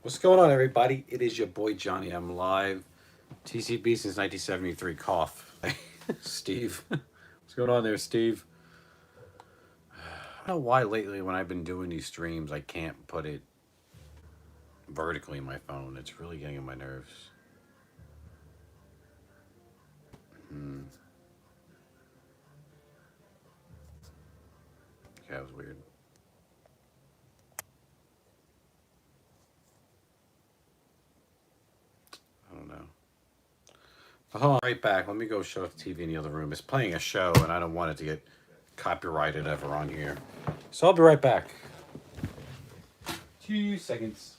What's going on, everybody? It is your boy Johnny. I'm live. TCB since 1973. Cough. Steve. What's going on there, Steve? I don't know why lately when I've been doing these streams, I can't put it vertically in my phone. It's really getting on my nerves. Okay, that was weird. I don't know. But hold on, right back. Let me go shut off the TV in the other room. It's playing a show, and I don't want it to get copyrighted ever on here. So I'll be right back. 2 seconds.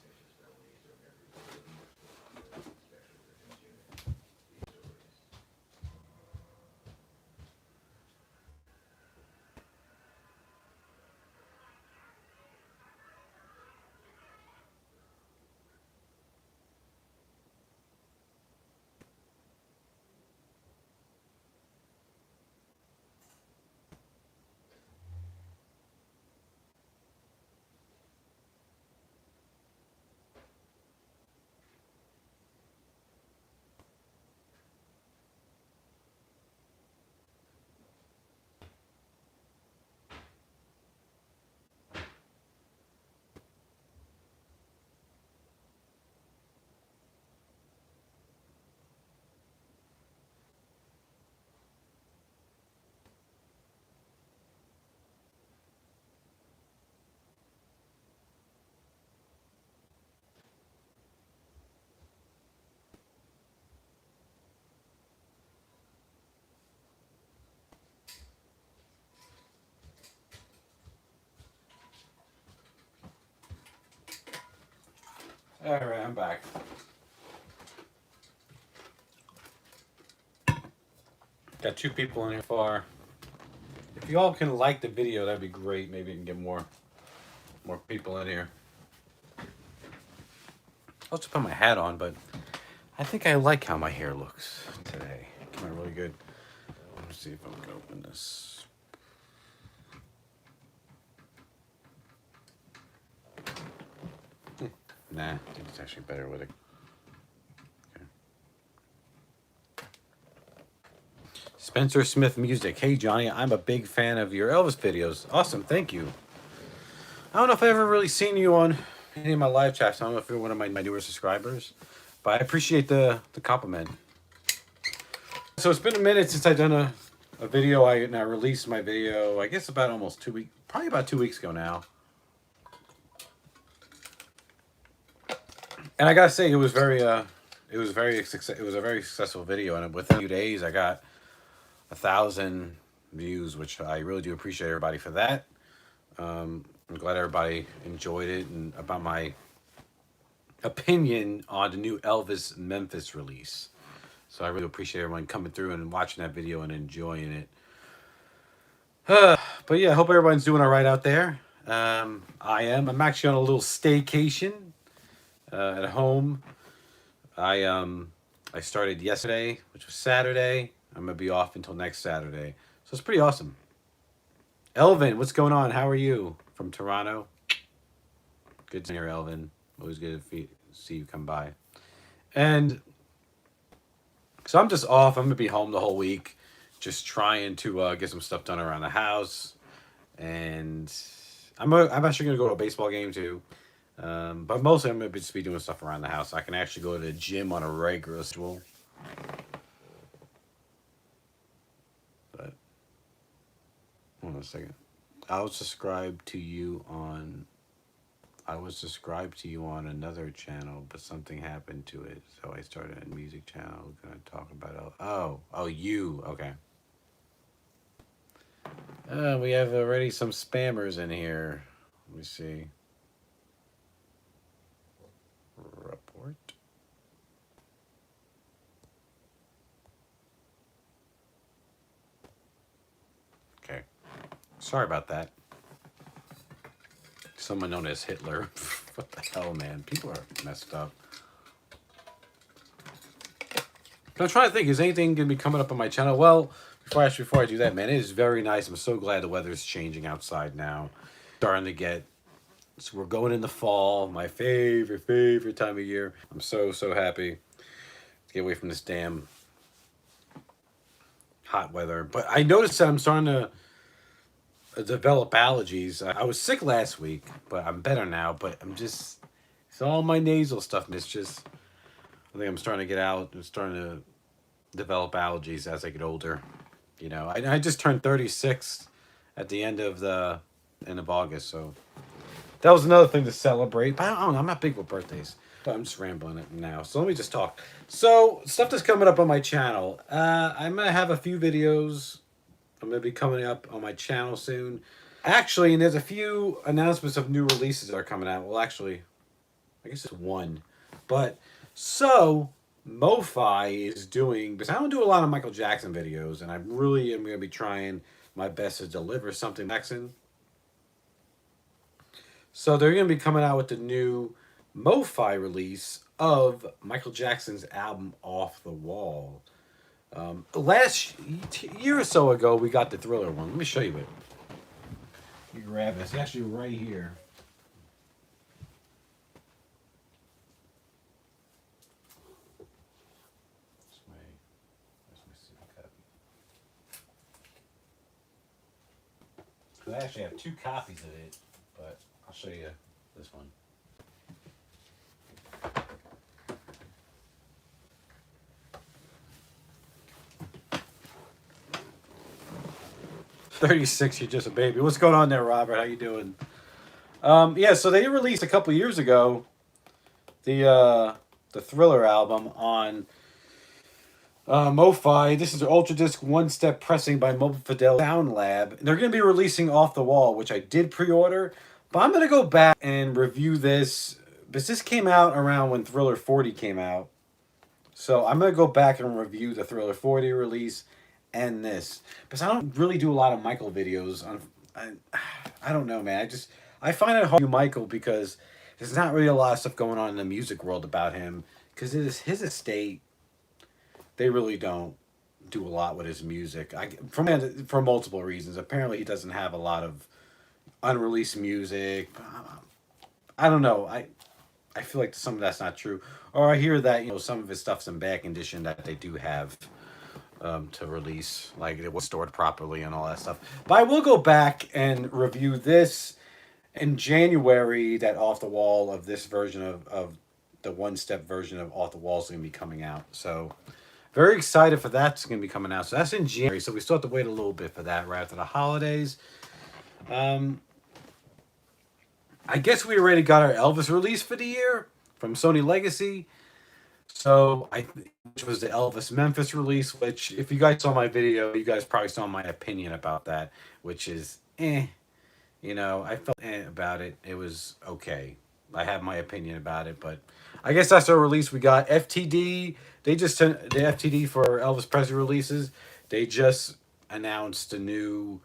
All right, I'm back. Got 2 people in here far. If you all can like the video, that'd be great. Maybe we can get more people in here. I'll just put my hat on, but I think I like how my hair looks today. Came out really good. Let's see if I can open this. Nah, I think it's actually better with it. Okay. Spencer Smith Music. Hey, Johnny, I'm a big fan of your Elvis videos. Awesome, thank you. I don't know if I've ever really seen you on any of my live chats. I don't know if you're one of my newer subscribers, but I appreciate the compliment. So it's been a minute since I've done a video. I released my video, I guess about almost 2 weeks, probably about 2 weeks ago now. And I gotta say, it was a very successful video, and within a few days, I got 1,000 views, which I really do appreciate everybody for that. I'm glad everybody enjoyed it, and about my opinion on the new Elvis Memphis release. So I really appreciate everyone coming through and watching that video and enjoying it. But yeah, I hope everyone's doing all right out there. I am. I'm actually on a little staycation at home. I started yesterday, which was Saturday. I'm gonna be off until next Saturday, so it's pretty awesome. Elvin, what's going on? How are you? From Toronto. Good to hear, Elvin. Always good to see you come by. And so I'm just off. I'm gonna be home the whole week, just trying to get some stuff done around the house. And I'm actually gonna go to a baseball game too. But mostly I'm gonna just be doing stuff around the house. I can actually go to the gym on a regular schedule. But hold on a second. I was subscribed to you on another channel, but something happened to it, so I started a music channel. Gonna talk about you okay. We have already some spammers in here. Let me see. Report. Okay. Sorry about that. Someone known as Hitler. What the hell, man? People are messed up. I'm trying to think, is anything going to be coming up on my channel? Well, before I do that, man, it is very nice. I'm so glad the weather's changing outside now. Starting to get So we're going in the fall, my favorite time of year. I'm so happy to get away from this damn hot weather. But I noticed that I'm starting to develop allergies. I was sick last week, but I'm better now. But it's all my nasal stuff. And it's just, I think I'm starting to get out. I'm starting to develop allergies as I get older. You know, I just turned 36 at the end of August, so that was another thing to celebrate. But I don't know, I'm not big with birthdays. But I'm just rambling it now. So let me just talk. So stuff that's coming up on my channel. I'm gonna have a few videos. I'm gonna be coming up on my channel soon. Actually, and there's a few announcements of new releases that are coming out. Well, actually, I guess it's one. But so MoFi is doing, because I don't do a lot of Michael Jackson videos, and I really am going to be trying my best to deliver something Jackson. So they're going to be coming out with the new MoFi release of Michael Jackson's album Off the Wall. Last year or so ago, we got the Thriller one. Let me show you it. You grab it. It's actually right here. I actually have two copies of it, but I'll show you this one. "36, you're just a baby." What's going on there, Robert? How you doing? Yeah, so they released a couple years ago the Thriller album on MoFi. This is an Ultra Disc one-step pressing by Mobile Fidel Sound Lab. They're going to be releasing Off the Wall, which I did pre-order, but I'm going to go back and review this because this came out around when Thriller 40 came out. So I'm going to go back and review the Thriller 40 release and this. Because I don't really do a lot of Michael videos. I don't know, man. I find it hard to do Michael because there's not really a lot of stuff going on in the music world about him. Because it is his estate. They really don't do a lot with his music. For multiple reasons. Apparently he doesn't have a lot of unreleased music. I don't know. I feel like some of that's not true. Or I hear that, some of his stuff's in bad condition that they do have to release. Like it was stored properly and all that stuff. But I will go back and review this in January, that Off the Wall of this version of the one-step version of Off the Wall is going to be coming out. So very excited for that's going to be coming out. So that's in January. So we still have to wait a little bit for that right after the holidays. I guess we already got our Elvis release for the year from Sony Legacy. So which was the Elvis Memphis release, which if you guys saw my video, you guys probably saw my opinion about that, which is I felt about it. It was okay. I have my opinion about it, but I guess that's our release. We got FTD. They just sent the FTD for Elvis Presley releases. They just announced the new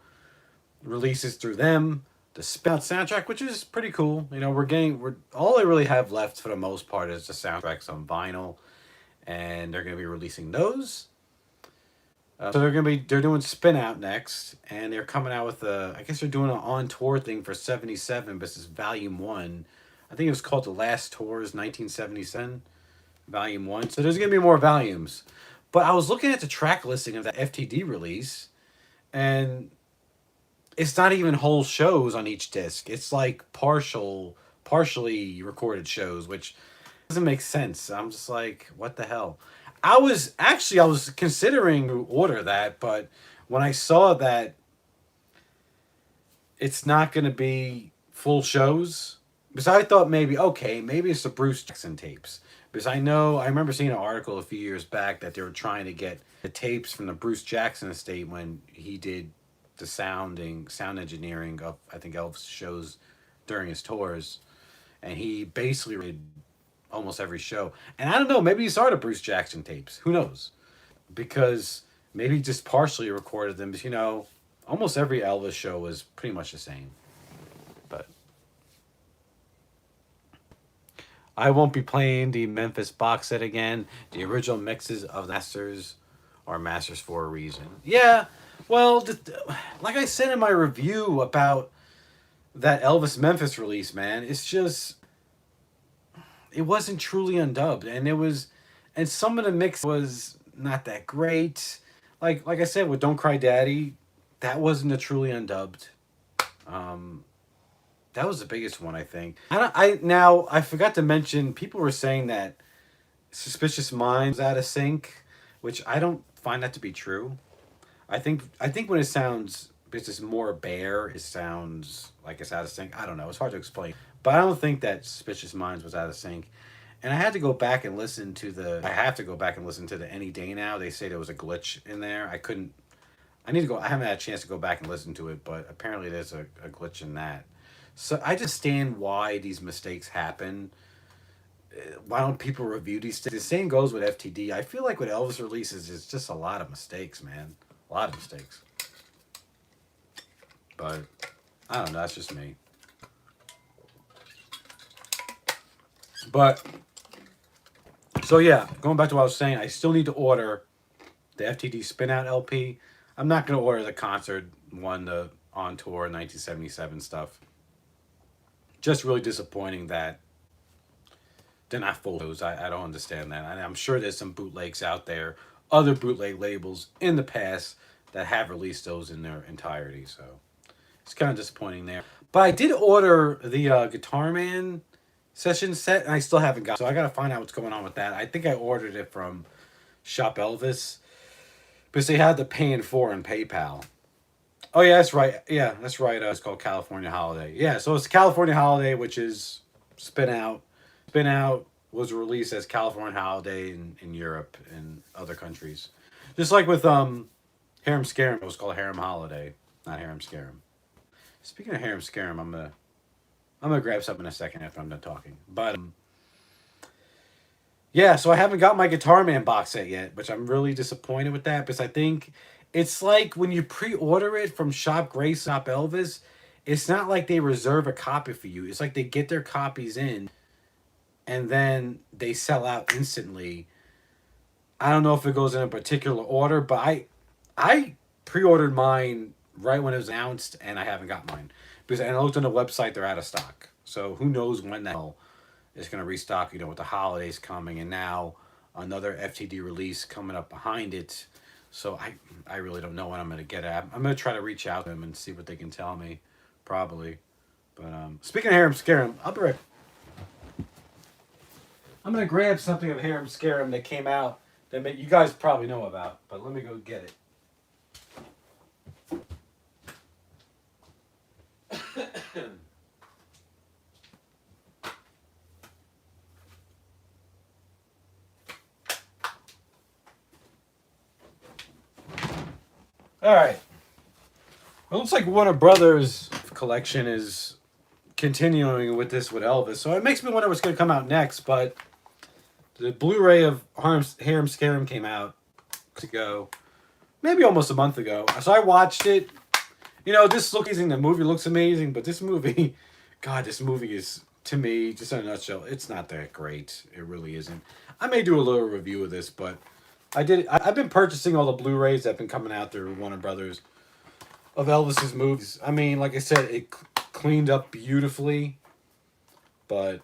releases through them. The Spin Out soundtrack, which is pretty cool. We're all I really have left for the most part is the soundtracks on vinyl, and they're going to be releasing those. So they're doing Spin Out next, and they're coming out with I guess they're doing an on tour thing for 77. This is Volume 1. I think it was called The Last Tours 1977, Volume 1. So there's going to be more volumes. But I was looking at the track listing of that FTD release, and it's not even whole shows on each disc. It's like partially recorded shows, which doesn't make sense. I'm just like, what the hell? I was considering to order that, but when I saw that it's not going to be full shows, because I thought maybe it's the Bruce Jackson tapes. Because I remember seeing an article a few years back that they were trying to get the tapes from the Bruce Jackson estate when he did the sound engineering of, I think, Elvis shows during his tours, and he basically did almost every show. And I don't know, maybe these are the Bruce Jackson tapes. Who knows? Because maybe he just partially recorded them. Because, almost every Elvis show was pretty much the same. But I won't be playing the Memphis box set again. The original mixes of the Masters are Masters for a reason. Yeah. Well, like I said in my review about that Elvis Memphis release, man. It's just it wasn't truly undubbed, and it was, and some of the mix was not that great. Like I said with Don't Cry Daddy, that wasn't a truly undubbed. Um, that was the biggest one, I think. I forgot to mention. People were saying that Suspicious Minds was out of sync, which I don't find that to be true. I think when it sounds because it's more bare, it sounds like it's out of sync. I don't know. It's hard to explain, but I don't think that Suspicious Minds was out of sync. And I had to go back and listen to the. I have to go back and listen to the Any Day Now. They say there was a glitch in there. I couldn't. I need to go. I haven't had a chance to go back and listen to it, but apparently there's a glitch in that. So I just stand why these mistakes happen. Why don't people review these things? The same goes with FTD. I feel like with Elvis releases, it's just a lot of mistakes, man. A lot of mistakes. But I don't know. That's just me. But so yeah, going back to what I was saying, I still need to order the FTD Spin Out LP. I'm not gonna order the concert one, the on tour 1977 stuff. Just really disappointing that they're not full those. I don't understand that. And I'm sure there's some bootlegs out there, other bootleg labels in the past that have released those in their entirety. So it's kind of disappointing there. But I did order the Guitar Man session set, and I still haven't got. So I gotta find out what's going on with that. I think I ordered it from Shop Elvis because they had the pay in four in PayPal. Oh yeah, that's right. Yeah, that's right. It's called California Holiday. Yeah, so it's California Holiday, which is Spin Out. Spin Out was released as California Holiday in Europe and other countries. Just like with Harem Scarum, it was called Harem Holiday, not Harem Scarum. Speaking of Harem Scarum, I'm gonna grab something in a second after I'm done talking. But yeah, so I haven't got my Guitar Man box set yet, which I'm really disappointed with that because I think it's like when you pre-order it from Shop Grace, Shop Elvis, it's not like they reserve a copy for you. It's like they get their copies in and then they sell out instantly. I don't know if it goes in a particular order, but I pre-ordered mine right when it was announced and I haven't got mine. Because and I looked on the website, they're out of stock. So who knows when the hell it's going to restock, with the holidays coming and now another FTD release coming up behind it. So I really don't know when I'm going to get it. I'm going to try to reach out to them and see what they can tell me, probably. But speaking of Harem Scarum, I'll be right. I'm going to grab something of Harem Scarum that came out that you guys probably know about, but let me go get it. All right. It looks like Warner Brothers collection is continuing with this with Elvis, so it makes me wonder what's going to come out next. But the Blu-ray of Harem Scarum came out ago, maybe almost a month ago. So I watched it. This looks amazing. The movie looks amazing, but this movie, God, this movie is, to me, just in a nutshell, it's not that great. It really isn't. I may do a little review of this, but I've been purchasing all the Blu-rays that have been coming out through Warner Brothers of Elvis's movies. I mean, like I said, it cleaned up beautifully, but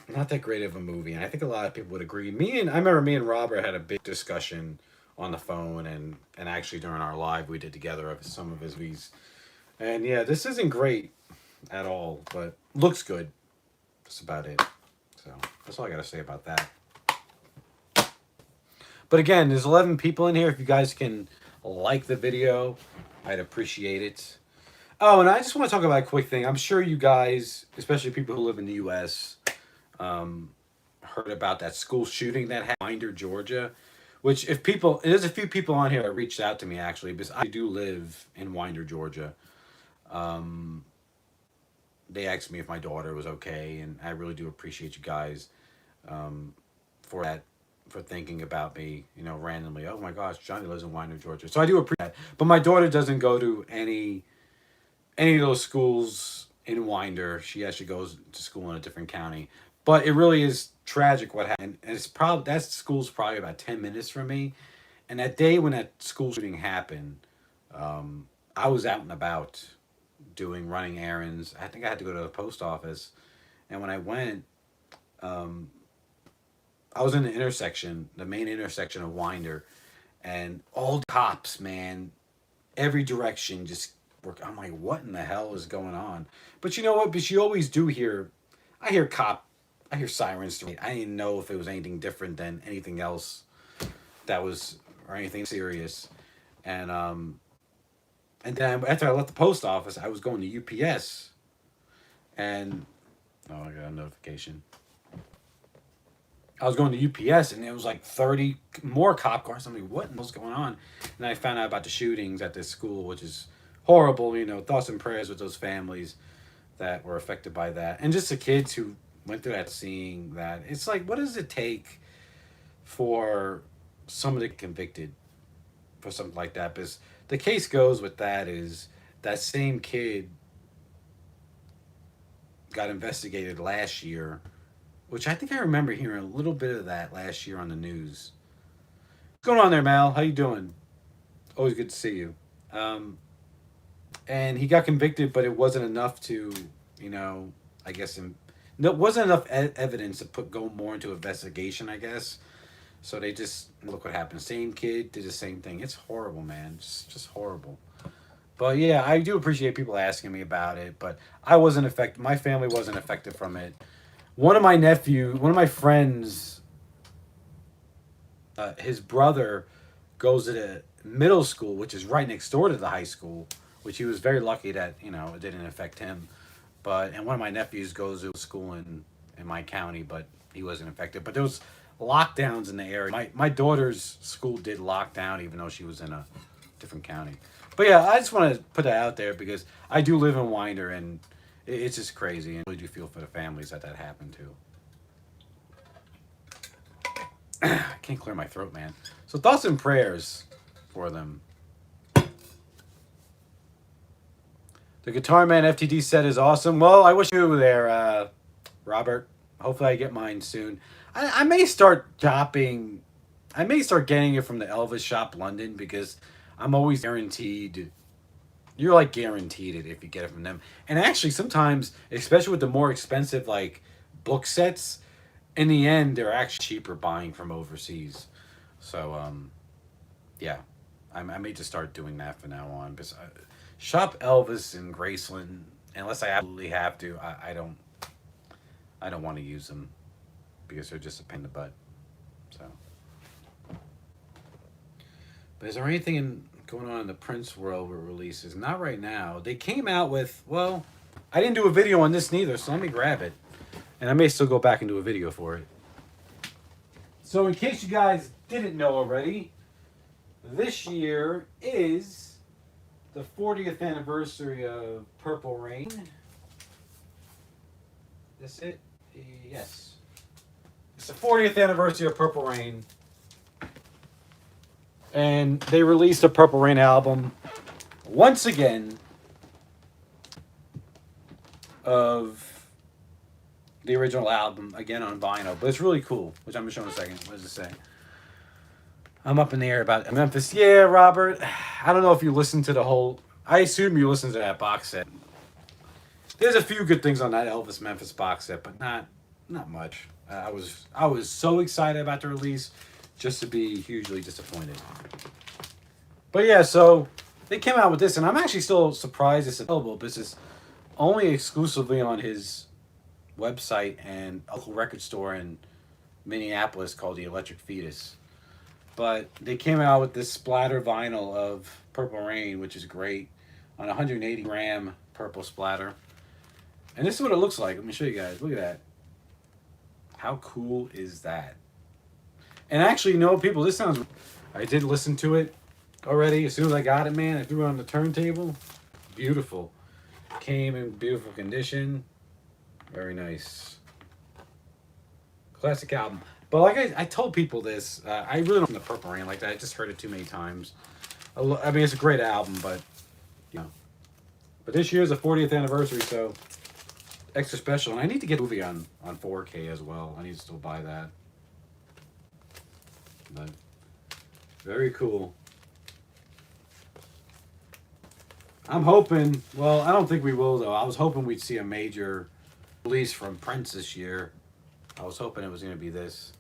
not that great of a movie. And I think a lot of people would agree. I remember me and Robert had a big discussion on the phone and actually during our live we did together of some of his movies. And yeah, this isn't great at all, but looks good. That's about it. So that's all I got to say about that. But again, there's 11 people in here. If you guys can like the video, I'd appreciate it. Oh, and I just want to talk about a quick thing. I'm sure you guys, especially people who live in the U.S., heard about that school shooting that happened in Winder, Georgia. Which, there's a few people on here that reached out to me actually, because I do live in Winder, Georgia. They asked me if my daughter was okay, and I really do appreciate you guys for that. For thinking about me, randomly. Oh my gosh, Johnny lives in Winder, Georgia. So I do appreciate that. But my daughter doesn't go to any of those schools in Winder. She actually goes to school in a different county. But it really is tragic what happened. And that school's probably about 10 minutes from me. And that day when that school shooting happened, I was out and about running errands. I think I had to go to the post office, and when I went, um, I was in the intersection, the main intersection of Winder, and all the cops, man, every direction, just work. I'm like, what in the hell is going on? But you know what? But you always do hear, I hear I hear sirens. I didn't know if it was anything different than anything else that was or anything serious, and then after I left the post office, I was going to UPS, and oh, I got a notification. I was going to UPS, and it was like 30 more cop cars. I'm like, what was going on? And I found out about the shootings at this school, which is horrible. You know, thoughts and prayers with those families that were affected by that, and just the kids who went through that, seeing that. It's like, what does it take for somebody to get convicted for something like that? Because the case goes with that is that same kid got investigated last year, which I think I remember hearing a little bit of that last year on the news. What's going on there, Mal? How you doing? Always good to see you. Um, and he got convicted, but it wasn't enough to, you know, I guess, no, it wasn't enough evidence to go more into investigation, I guess. So they just look what happened. Same kid did the same thing. It's horrible, man. Just horrible. But yeah, I do appreciate people asking me about it. But I wasn't affected. My family wasn't affected from it. One of my friends, his brother goes to the middle school, which is right next door to the high school, which he was very lucky that, you know, it didn't affect him. And one of my nephews goes to school in my county, but he wasn't affected. But there was lockdowns in the area. My daughter's school did lock down, even though she was in a different county. But yeah, I just want to put that out there because I do live in Winder, and it's just crazy, and I really do feel for the families that happened to. I can't clear my throat, man. So thoughts and prayers for them. The Guitar Man FTD set is awesome. Well, I wish you were there, Robert. Hopefully I get mine soon. I may start shopping. I may start getting it from the Elvis Shop London because I'm always guaranteed. You're like guaranteed it if you get it from them. And actually, sometimes, especially with the more expensive like book sets, in the end they're actually cheaper buying from overseas. So yeah, I may just start doing that from now on because shop Elvis in Graceland unless I absolutely have to. I don't want to use them because they're just a pain in the butt. So, but is there anything going on in the Prince world with releases? Not right now. They came out with, well, I didn't do a video on this neither, so let me grab it, and I may still go back and do a video for it. So in case you guys didn't know already, this year is the 40th anniversary of Purple Rain. This it? Yes. It's the 40th anniversary of Purple Rain. And they released a Purple Rain album once again of the original album, again on vinyl. But it's really cool, which I'm going to show in a second. What does it say? I'm up in the air about Memphis. Yeah, Robert. I don't know if you listened to the whole... I assume you listened to that box set. There's a few good things on that Elvis Memphis box set, but not much. I was so excited about the release, just to be hugely disappointed. But yeah, so they came out with this, and I'm actually still surprised it's available. This is only exclusively on his website and a local record store in Minneapolis called the Electric Fetus. But they came out with this splatter vinyl of Purple Rain, which is great, on 180 gram purple splatter. And this is what it looks like. Let me show you guys. Look at that. How cool is that? And actually, you know, people, this sounds... I did listen to it already. As soon as I got it, man, I threw it on the turntable. Beautiful. Came in beautiful condition. Very nice. Classic album. But like I told people this, I really don't know the Purple Rain like that. I just heard it too many times. I mean, it's a great album, but, you know. But this year's the 40th anniversary, so extra special. And I need to get a movie on 4K as well. I need to still buy that. But very cool. I'm hoping. Well, I don't think we will though. I was hoping we'd see a major release from Prince this year. I was hoping it was going to be this.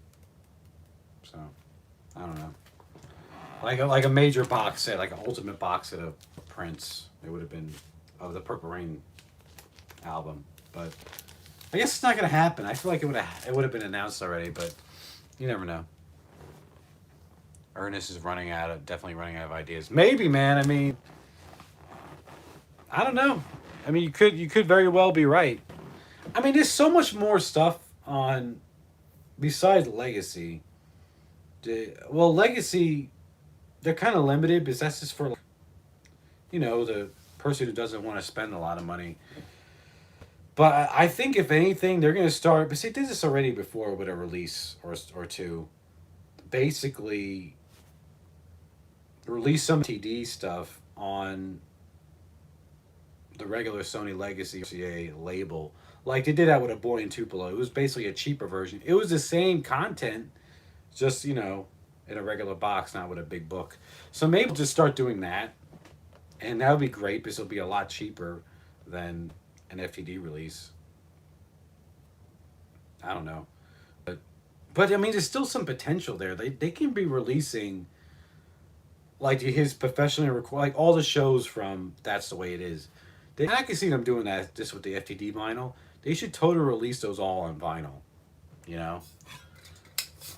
So I don't know. Like a major box set, like an ultimate box set of Prince. It would have been of the Purple Rain album, but I guess it's not going to happen. I feel like it would have been announced already, but you never know. Ernest is definitely running out of ideas. Maybe, man. I mean, I don't know. I mean, you could very well be right. I mean, there's so much more stuff on besides Legacy. Well, Legacy, they're kind of limited because that's just for the person who doesn't want to spend a lot of money. But I think if anything, they're going to start. But see, they did this already before with a release or two. Basically, release some TD stuff on the regular Sony Legacy RCA label. Like they did that with a Boy and Tupelo. It was basically a cheaper version. It was the same content, just in a regular box, not with a big book. So maybe we'll just start doing that, and that would be great because it'll be a lot cheaper than an FTD release. I don't know, but I mean, there's still some potential there. They can be releasing like his professionally like all the shows from That's the Way It Is. I can see them doing that just with the FTD vinyl. They should totally release those all on vinyl. You know,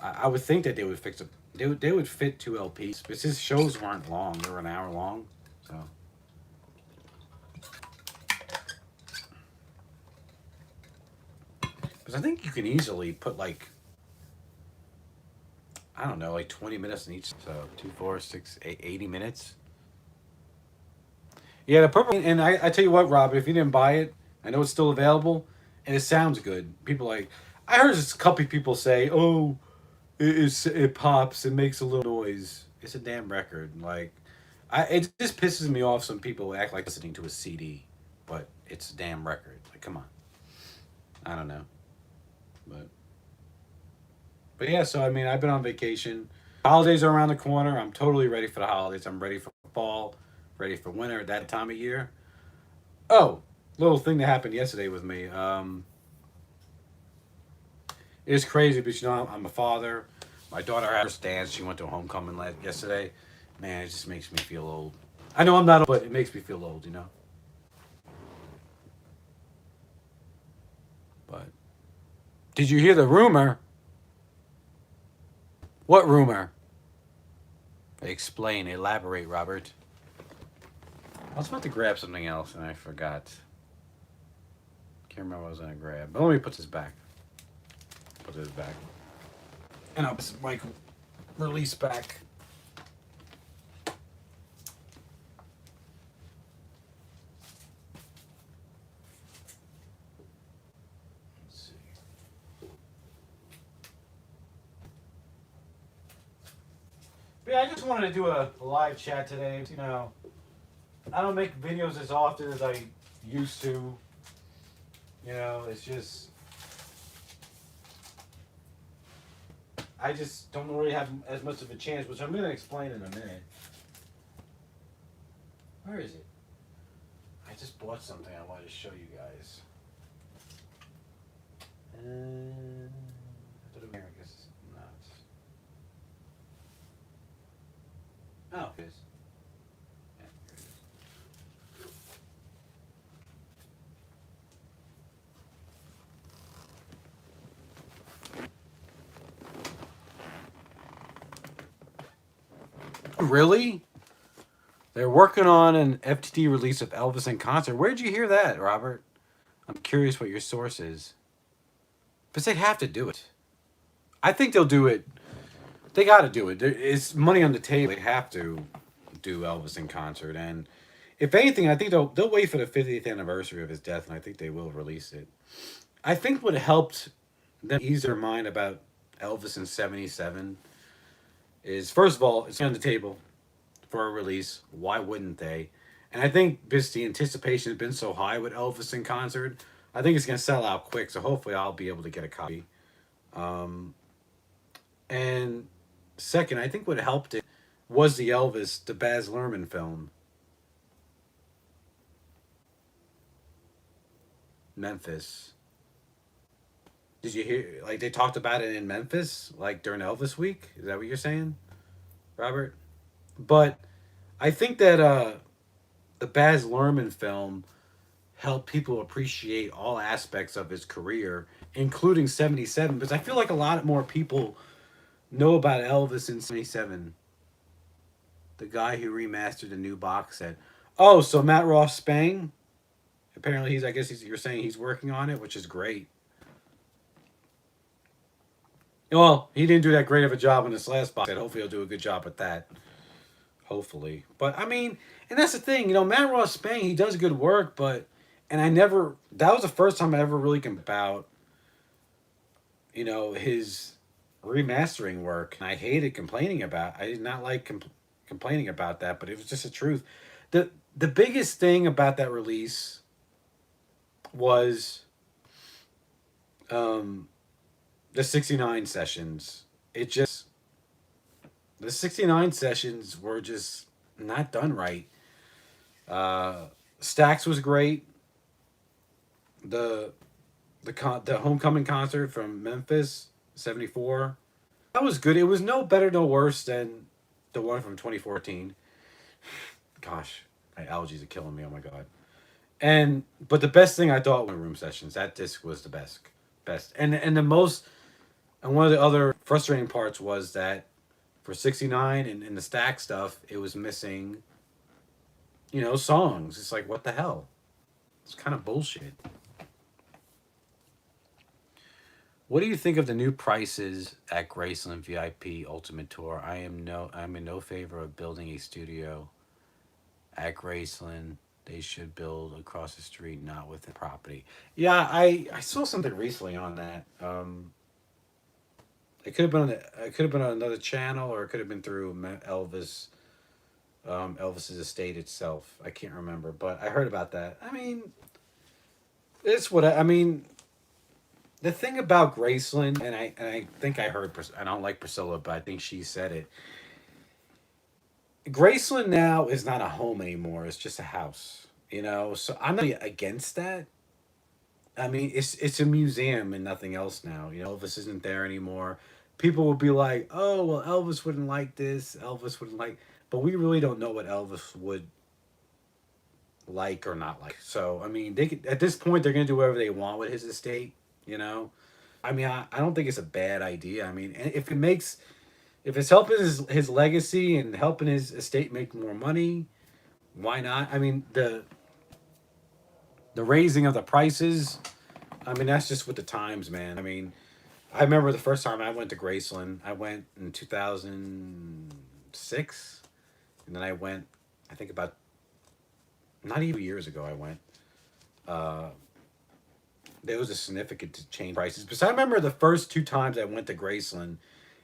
I would think that they would fix it. They would fit 2 LPs, but his shows weren't long; they were an hour long. So, because I think you can easily put like I don't know, like 20 minutes in each. So 2, 4, 6, 8, 80 minutes. Yeah, the purple. And I tell you what, Robert, if you didn't buy it, I know it's still available, and it sounds good. People like I heard a couple people say, "Oh, it pops, it makes a little noise." It's a damn record. Like, it just pisses me off. Some people act like listening to a CD, but it's a damn record. Like, come on. I don't know, but yeah. So I mean, I've been on vacation. Holidays are around the corner. I'm totally ready for the holidays. I'm ready for fall, ready for winter. That time of year. Oh, little thing that happened yesterday with me. It's crazy, but I'm a father. My daughter had her dance. She went to a homecoming yesterday. Man, it just makes me feel old. I know I'm not old, but it makes me feel old. But did you hear the rumor? What rumor? Explain, elaborate, Robert. I was about to grab something else and I forgot. Can't remember what I was gonna grab. But let me put this back. Put this back. And I'll put Mike release back. Let's see. But yeah, I just wanted to do a live chat today. I don't make videos as often as I used to. It's just I just don't really have as much of a chance, which I'm going to explain in a minute. Where is it? I just bought something I wanted to show you guys. I thought it was here. I guess it's not. Oh, it is. Yeah, here it is. Really? They're working on an FTD release of Elvis in concert. Where'd you hear that, Robert? I'm curious what your source is. But they'd have to do it. I think they'll do it. They got to do it. It's money on the table. They have to do Elvis in concert, and if anything, I think they'll wait for the 50th anniversary of his death, and I think they will release it. I think what helped them ease their mind about Elvis in '77 is first of all it's on the table for a release. Why wouldn't they? And I think because the anticipation has been so high with Elvis in concert, I think it's gonna sell out quick. So hopefully I'll be able to get a copy. Um, and second, I think what helped it was the Baz Luhrmann film. Memphis. Did you hear, like, they talked about it in Memphis, like, during Elvis week? Is that what you're saying, Robert? But I think that the Baz Luhrmann film helped people appreciate all aspects of his career, including 77, because I feel like a lot more people know about Elvis in 77. The guy who remastered the new box set. Oh, so Matt Ross Spang? Apparently I guess you're saying he's working on it, which is great. Well, he didn't do that great of a job in this last box set. Hopefully he'll do a good job with that. Hopefully. But I mean, and that's the thing, Matt Ross Spang, he does good work, but and that was the first time I ever really about, his remastering work. And I hated complaining about. I did not like complaining about that, but it was just the truth. The biggest thing about that release was the 69 sessions. The 69 sessions were just not done right. Stax was great. The homecoming concert from Memphis, 74. That was good. It was no better, no worse than the one from 2014. Gosh, my allergies are killing me. Oh my god. But the best thing I thought were room sessions. That disc was the best. And one of the other frustrating parts was that for 69 and the Stack stuff, it was missing, songs. It's like, what the hell? It's kind of bullshit. What do you think of the new prices at Graceland VIP Ultimate Tour? I'm in no favor of building a studio at Graceland. They should build across the street, not within property. Yeah, I saw something recently on that. It could have been on another channel, or it could have been through Elvis's estate itself. I can't remember, but I heard about that. I mean, it's what I mean. The thing about Graceland, and I think I heard, I don't like Priscilla, but I think she said it. Graceland now is not a home anymore. It's just a house, So I'm not against that. I mean, it's a museum and nothing else now. Elvis isn't there anymore. People will be like, "Oh, well, Elvis wouldn't like this. Elvis wouldn't like," but we really don't know what Elvis would like or not like. So I mean, at this point they're gonna do whatever they want with his estate. I mean, I don't think it's a bad idea. I mean, if it's helping his legacy and helping his estate make more money, why not? I mean, the raising of the prices, I mean, that's just with the times, man. I mean, I remember the first time I went to Graceland. I went in 2006, and then I went, I think about not even years ago. I went. There was a significant change in prices, because I remember the first two times I went to Graceland,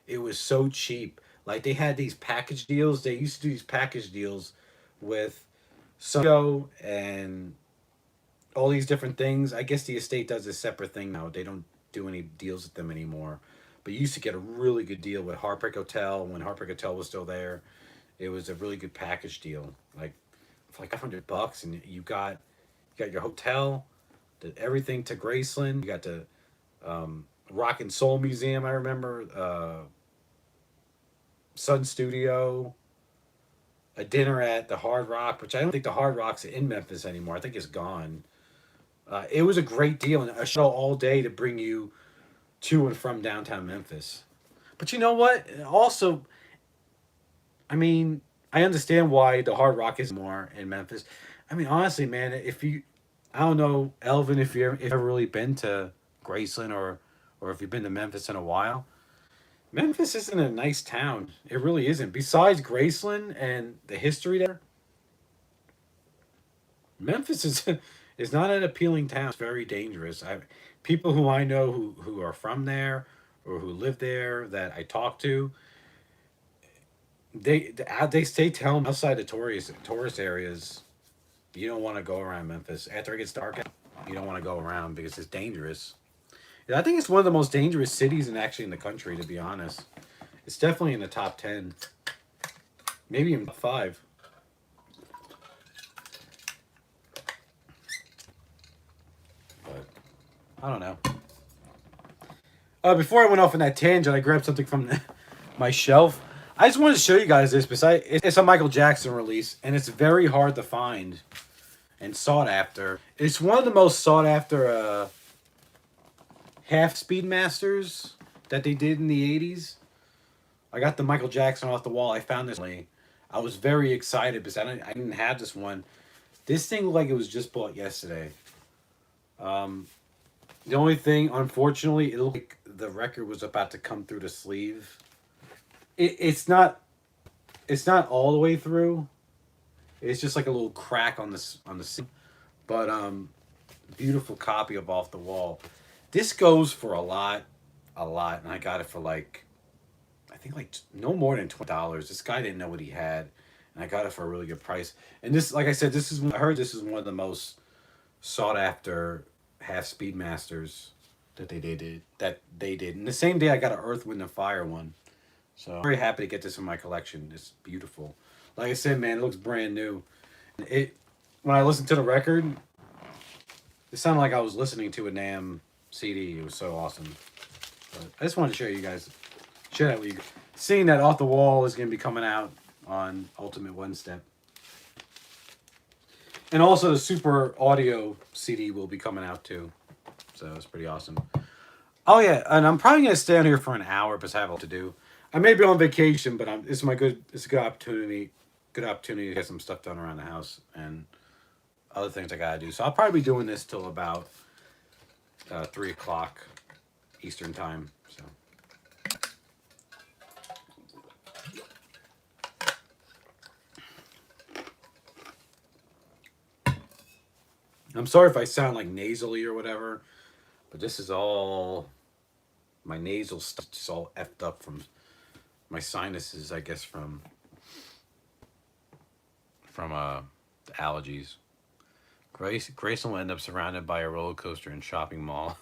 it was so cheap. Like, they had these package deals. They used to do these package deals with Sungo and all these different things. I guess the estate does a separate thing now. They don't do any deals with them anymore. But you used to get a really good deal with Heartbreak Hotel when Heartbreak Hotel was still there. It was a really good package deal, like for like $100, and you got your hotel, everything to Graceland. You got the Rock and Soul Museum. I remember Sun Studio. A dinner at the Hard Rock, which I don't think the Hard Rock's in Memphis anymore. I think it's gone. It was a great deal, and a shuttle all day to bring you to and from downtown Memphis. But you know what? Also, I mean, I understand why the Hard Rock is more in Memphis. I mean, honestly, man, I don't know, Elvin, if you've ever really been to Graceland, or if you've been to Memphis in a while. Memphis isn't a nice town. It really isn't. Besides Graceland and the history there, Memphis is not an appealing town. It's very dangerous. People who I know who are from there or who live there that I talk to, they stay telling me outside the tourist areas, you don't want to go around Memphis after it gets dark out. You don't want to go around because it's dangerous. Yeah, I think it's one of the most dangerous cities in the country, to be honest. It's definitely in the top 10, maybe even top 5. But I don't know. Before I went off on that tangent, I grabbed something from my shelf. I just wanted to show you guys this because it's a Michael Jackson release, and it's very hard to find and sought after. It's one of the most sought after half speed masters that they did in the 80s. I got the Michael Jackson off the wall. I found this. I was very excited because I didn't have this one. This thing looked like it was just bought yesterday. The only thing, unfortunately, it looked like the record was about to come through the sleeve. It's not all the way through. It's just like a little crack on the sleeve. But beautiful copy of Off the Wall. This goes for a lot, and I got it for like, I think like no more than $20. This guy didn't know what he had, and I got it for a really good price. And this, like I said, I heard this is one of the most sought after half speed masters that they did. And the same day I got an Earth, Wind and Fire one. So I'm very happy to get this in my collection. It's beautiful. Like I said, man, it looks brand new. When I listened to the record, it sounded like I was listening to a NAMM CD. It was so awesome. But I just wanted to show you guys, share that with you. Seeing that Off the Wall is going to be coming out on Ultimate One Step. And also the Super Audio CD will be coming out too. So it's pretty awesome. Oh yeah, and I'm probably going to stay on here for an hour because I have a lot to do. I may be on vacation, but it's a good opportunity to get some stuff done around the house and other things I gotta do. So I'll probably be doing this till about 3 o'clock Eastern time. So I'm sorry if I sound like nasally or whatever, but this is all my nasal stuff just all effed up from my sinuses, I guess, from the allergies. Grayson will end up surrounded by a roller coaster and shopping mall.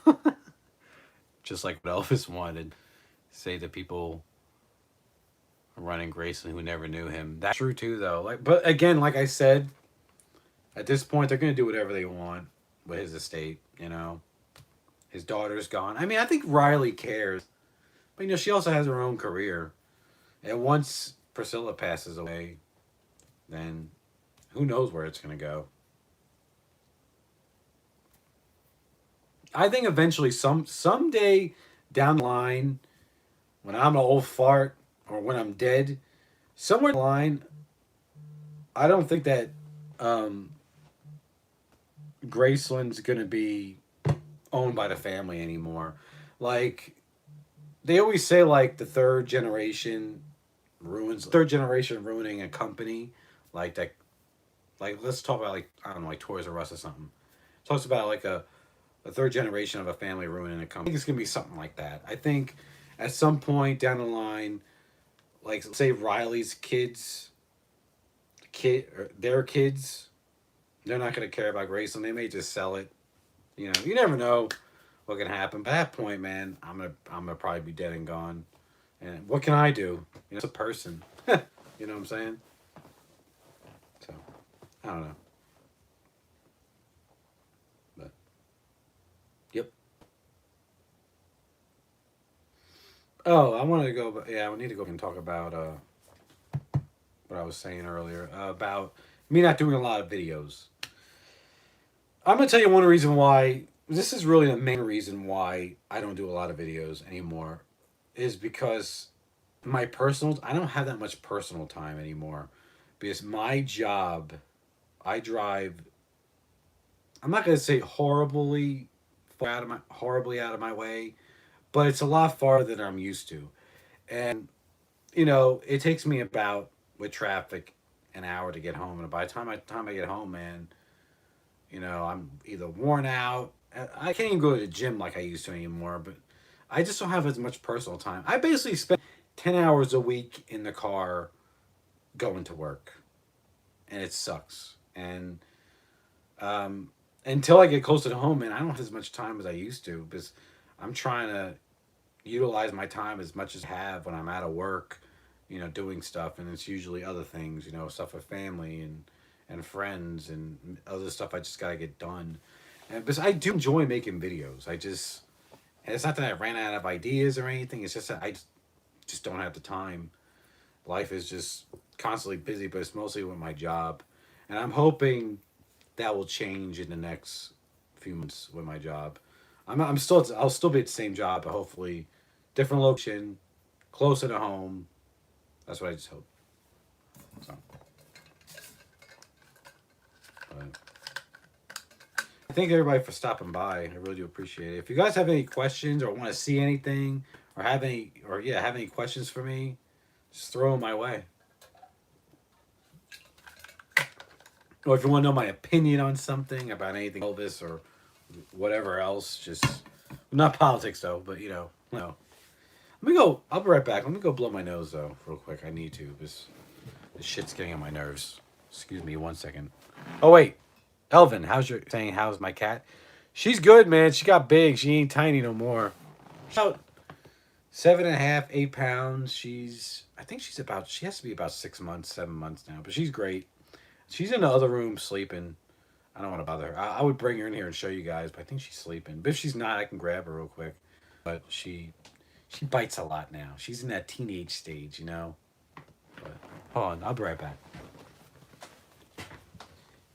Just like what Elvis wanted. Say the people running Grayson who never knew him. That's true too though. But again, like I said, at this point they're gonna do whatever they want with his estate, you know. His daughter's gone. I mean, I think Riley cares. But she also has her own career. And once Priscilla passes away, then who knows where it's gonna go. I think eventually someday down the line, when I'm an old fart or when I'm dead, somewhere down the line, I don't think that Graceland's gonna be owned by the family anymore. Like they always say, like the third generation ruining a company, like that. Like let's talk about like I don't know, like Toys R Us or something. Talks about like a third generation of a family ruining a company. I think it's gonna be something like that. I think at some point down the line, like say Riley's their kids, they're not gonna care about Graceland. They may just sell it. You know, you never know what can happen. But at that point, man, I'm gonna probably be dead and gone. And what can I do? It's a person. You know what I'm saying? So I don't know. Yep. Oh, I wanted to go, but yeah, I need to go and talk about what I was saying earlier about me not doing a lot of videos. I'm gonna tell you one reason why. This is really the main reason why I don't do a lot of videos anymore, is because I don't have that much personal time anymore, because my job, I drive. I'm not gonna say horribly out of my way, but it's a lot farther than I'm used to. And, it takes me about, with traffic, an hour to get home. And by the time I get home, man, I'm either worn out. I can't even go to the gym like I used to anymore, but I just don't have as much personal time. I basically spend 10 hours a week in the car going to work, and it sucks. And until I get closer to home, man, I don't have as much time as I used to, because I'm trying to utilize my time as much as I have when I'm out of work, doing stuff. And it's usually other things, stuff with family and friends and other stuff I just got to get done. And because I do enjoy making videos. And it's not that I ran out of ideas or anything. It's just that just don't have the time. Life is just constantly busy, but it's mostly with my job. And I'm hoping that will change in the next few months with my job. I'll still be at the same job, but hopefully different location, closer to home. That's what I just hope. So, but thank everybody for stopping by. I really do appreciate it. If you guys have any questions or want to see anything or have any questions for me, just throw them my way. Or if you want to know my opinion on something about anything, Elvis or whatever else, just not politics though, but no. Let me go. I'll be right back. Let me go blow my nose though, real quick. I need to. This shit's getting on my nerves. Excuse me, 1 second. Oh wait, Elvin, how's my cat? She's good, man. She got big. She ain't tiny no more. She's about 7.5, 8 pounds. I think she has to be about 6 months, 7 months now. But she's great. She's in the other room sleeping. I don't want to bother her. I would bring her in here and show you guys, but I think she's sleeping. But if she's not, I can grab her real quick. But she bites a lot now. She's in that teenage stage. But hold on, I'll be right back.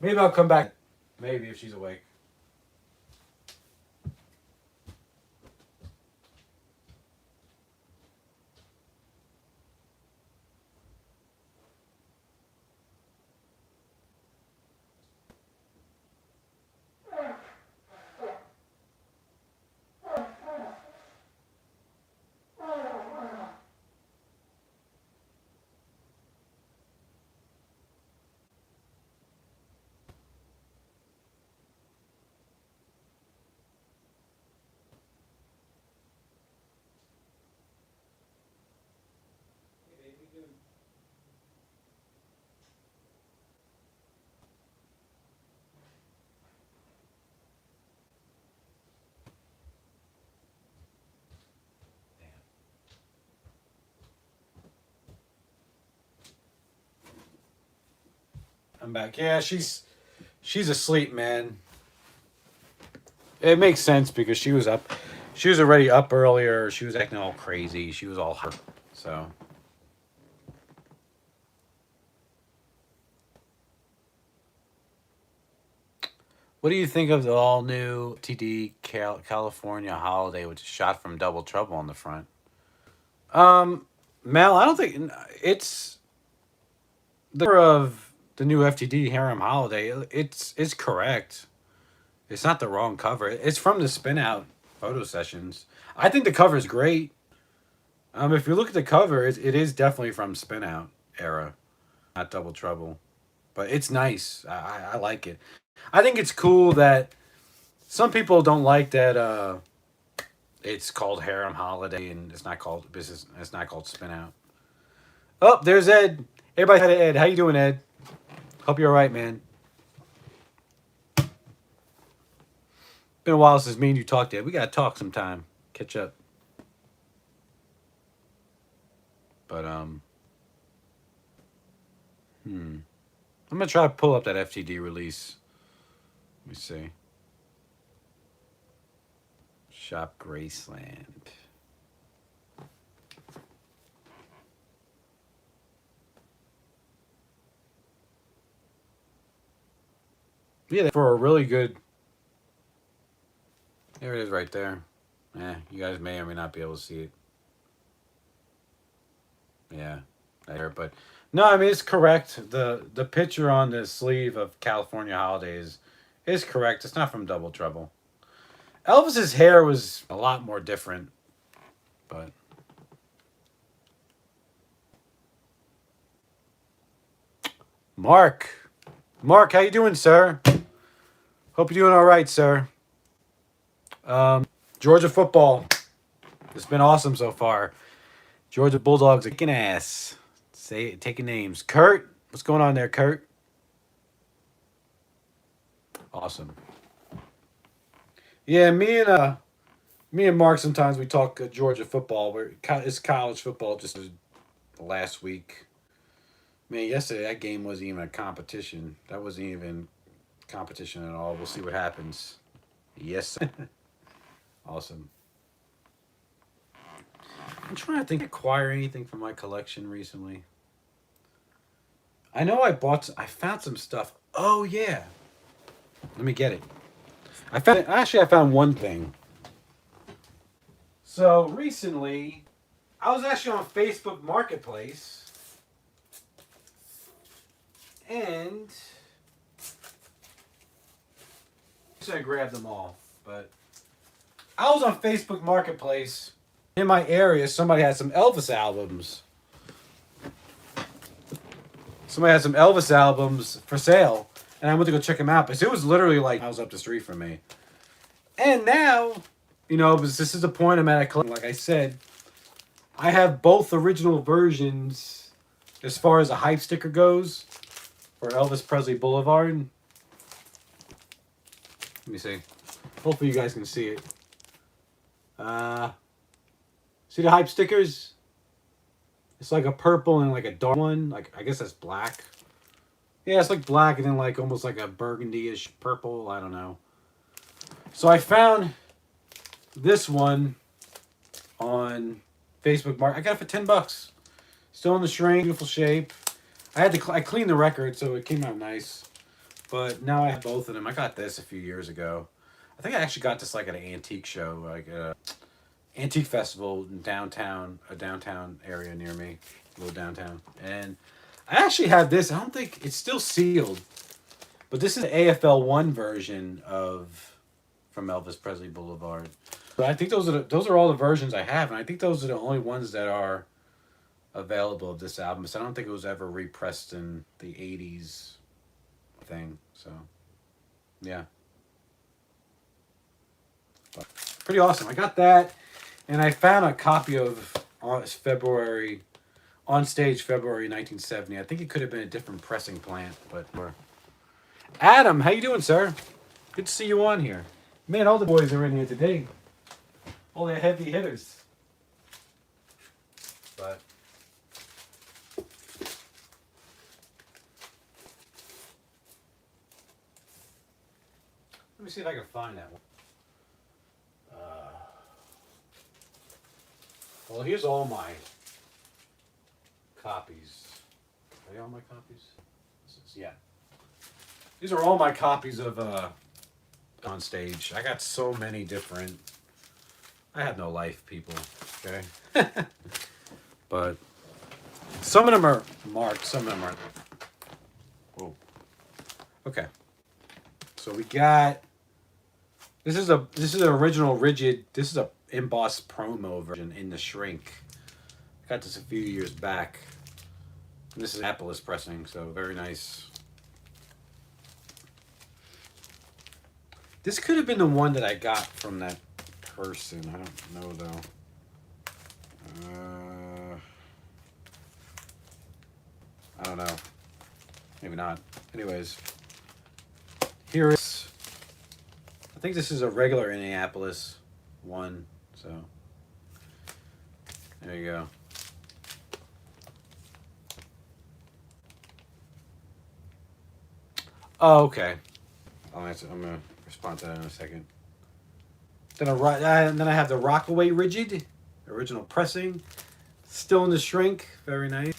Maybe I'll come back. Maybe if she's awake. I'm back. Yeah, she's asleep, man. It makes sense because she was up. She was already up earlier. She was acting all crazy. She was all hurt. So, what do you think of the all new TD California Holiday, which is shot from Double Trouble on the front? Um, Mel, I don't think it's the cover of the new FTD Harem Holiday. It's correct. It's not the wrong cover. It's from the Spin Out photo sessions. I think the cover is great. If you look at the cover, it is definitely from Spin Out era, not Double Trouble. But it's nice. I like it. I think it's cool that some people don't like that it's called Harem Holiday and it's not called business. It's not called Spin Out. Oh, there's Ed. Everybody had Ed. How you doing, Ed? Hope you're all right, man. Been a while since me and you talked, Ed. We gotta talk sometime. Catch up. But I'm gonna try to pull up that FTD release. Let me see. Shop Graceland. Yeah, for a really good. There it is, right there. You guys may or may not be able to see it. Yeah, there. But no, I mean it's correct. The picture on the sleeve of California Holidays is correct. It's not from Double Trouble. Elvis's hair was a lot more different, but Mark, how you doing, sir? Hope you're doing all right, sir. Georgia football. It's been awesome so far. Georgia Bulldogs are kicking ass. Say it, taking names. Kurt, what's going on there, Kurt? Awesome. Yeah, me and Mark sometimes we talk Georgia football. It's college football just last week. Man, yesterday that game wasn't even a competition. That wasn't even competition at all. We'll see what happens. Yes, sir. Awesome. I'm trying to think acquire anything from my collection recently. I know I found some stuff. Oh yeah. Let me get it. I found one thing. So recently, I was actually on Facebook Marketplace, and I grabbed them all. But I was on Facebook Marketplace in my area. Somebody had some Elvis albums. Somebody had some Elvis albums for sale, and I went to go check them out. Because it was literally like I was up the street from me. And now, this is the point I'm at. Like I said, I have both original versions as far as a hype sticker goes for Elvis Presley Boulevard. Let me see. Hopefully you guys can see it. See the hype stickers? It's like a purple and like a dark one. Like, I guess that's black. Yeah, it's like black and then like almost like a burgundy-ish purple. I don't know. So I found this one on Facebook Market. I got it for $10. Still in the shrink, beautiful shape. I cleaned the record, so it came out nice. But now I have both of them. I got this a few years ago. I think I actually got this like at an antique show, like a antique festival in a downtown area near me, a little downtown. And I actually have this. I don't think it's still sealed, but this is the AFL1 version from Elvis Presley Boulevard. But I think those are all the versions I have, and I think those are the only ones that are available of this album. So I don't think it was ever repressed in the '80s thing. So yeah, but pretty awesome. I got that, and I found a copy of On Stage February 1970. I think it could have been a different pressing plant, but Adam, how you doing, sir? Good to see you on here. Man, all the boys are in here today. All the heavy hitters. But let me see if I can find that one. Well, here's all my copies. Are they all my copies? Yeah. These are all my copies of On Stage. I got so many different. I have no life, people. Okay. But some of them are marked. Some of them aren't. Whoa. Okay. So we got. This is an original rigid. This is a embossed promo version in the shrink. I got this a few years back. And this is Annapolis pressing, so very nice. This could have been the one that I got from that person. I don't know though. I don't know. Maybe not. Anyways, here is. I think this is a regular Indianapolis one. So there you go. Oh, okay. I'm gonna respond to that in a second. Then I have the Rockaway Rigid, original pressing, still in the shrink, very nice.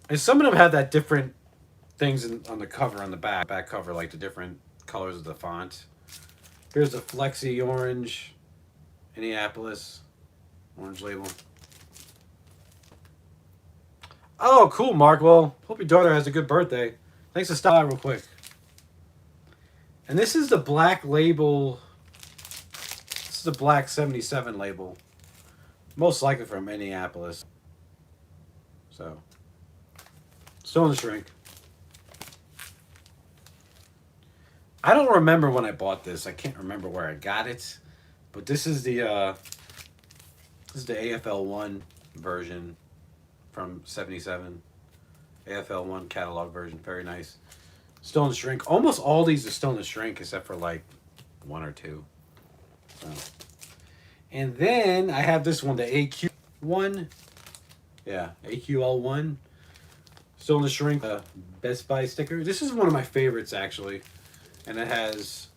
And some of them have that different things on the cover, on the back cover, like the different colors of the font. Here's the Flexi Orange, Indianapolis, orange label. Oh, cool, Mark. Well, hope your daughter has a good birthday. Thanks for stopping by real quick. And this is the black label. This is the black 77 label. Most likely from Minneapolis. So, still in the shrink. I don't remember when I bought this. I can't remember where I got it. But this is the AFL1 version from 77. AFL1 catalog version. Very nice. Still in the shrink. Almost all these are still in the shrink except for like one or two. So. And then I have this one, the AQ1. Yeah, AQL1. Still in the shrink. Best Buy sticker. This is one of my favorites actually. And it has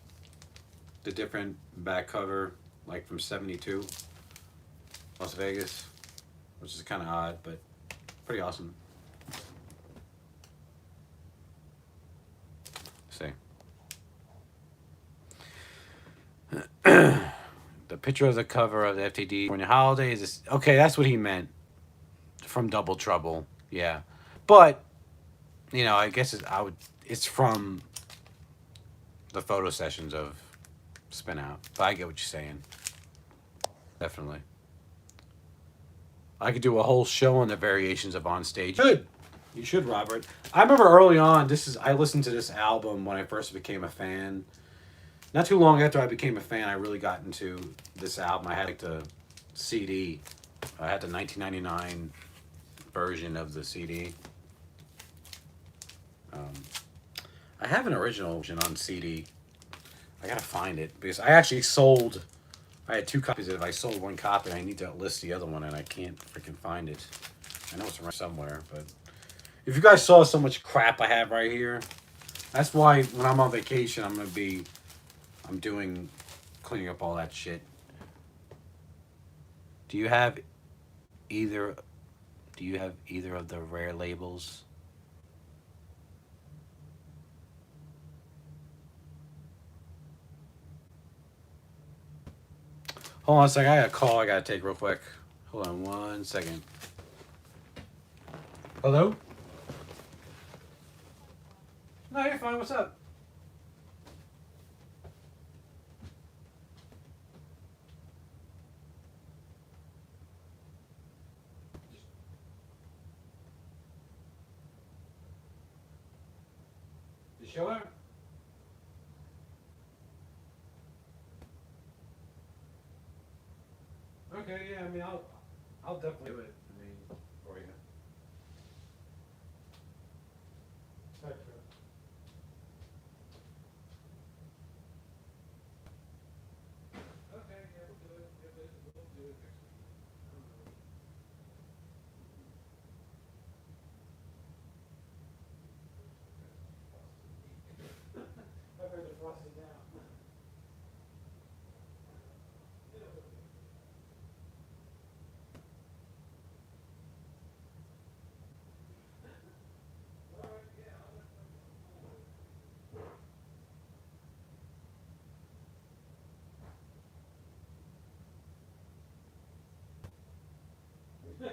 the different back cover, like from '72, Las Vegas, which is kind of odd, but pretty awesome. See. The picture of the cover of the FTD California Holidays is okay. That's what he meant from Double Trouble. Yeah, but I guess it's from the photo sessions of Spin Out. But I get what you're saying. Definitely. I could do a whole show on the variations of On Stage. Good. You should, Robert. I remember early on, I listened to this album when I first became a fan. Not too long after I became a fan, I really got into this album. I had like the CD. I had the 1999 version of the CD. I have an original version on CD. I gotta find it because I actually sold. I had 2 copies of it. I sold 1 copy. I need to list the other one, and I can't freaking find it. I know it's around somewhere, but if you guys saw so much crap I have right here, that's why when I'm on vacation, I'm doing cleaning up all that shit. Do you have either? Do you have either of the rare labels? Hold on a second. I got a call I gotta take real quick. Hold on 1 second. Hello? No, you're fine. What's up? You sure? Okay, yeah. I mean, I'll definitely do it. I mean, for you. Okay, yeah, we'll do it. We'll do it next week. I don't know. I've heard the frosting down. Okay.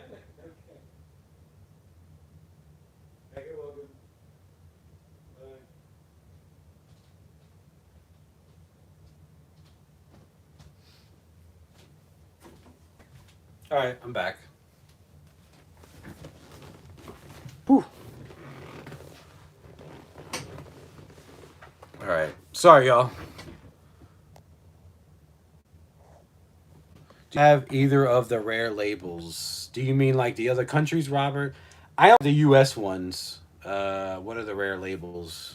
Hey, you're welcome. Bye. All right, I'm back. Whew. All right. Sorry, y'all. Do you have either of the rare labels? Do you mean like the other countries, Robert? I have the U.S. ones. What are the rare labels?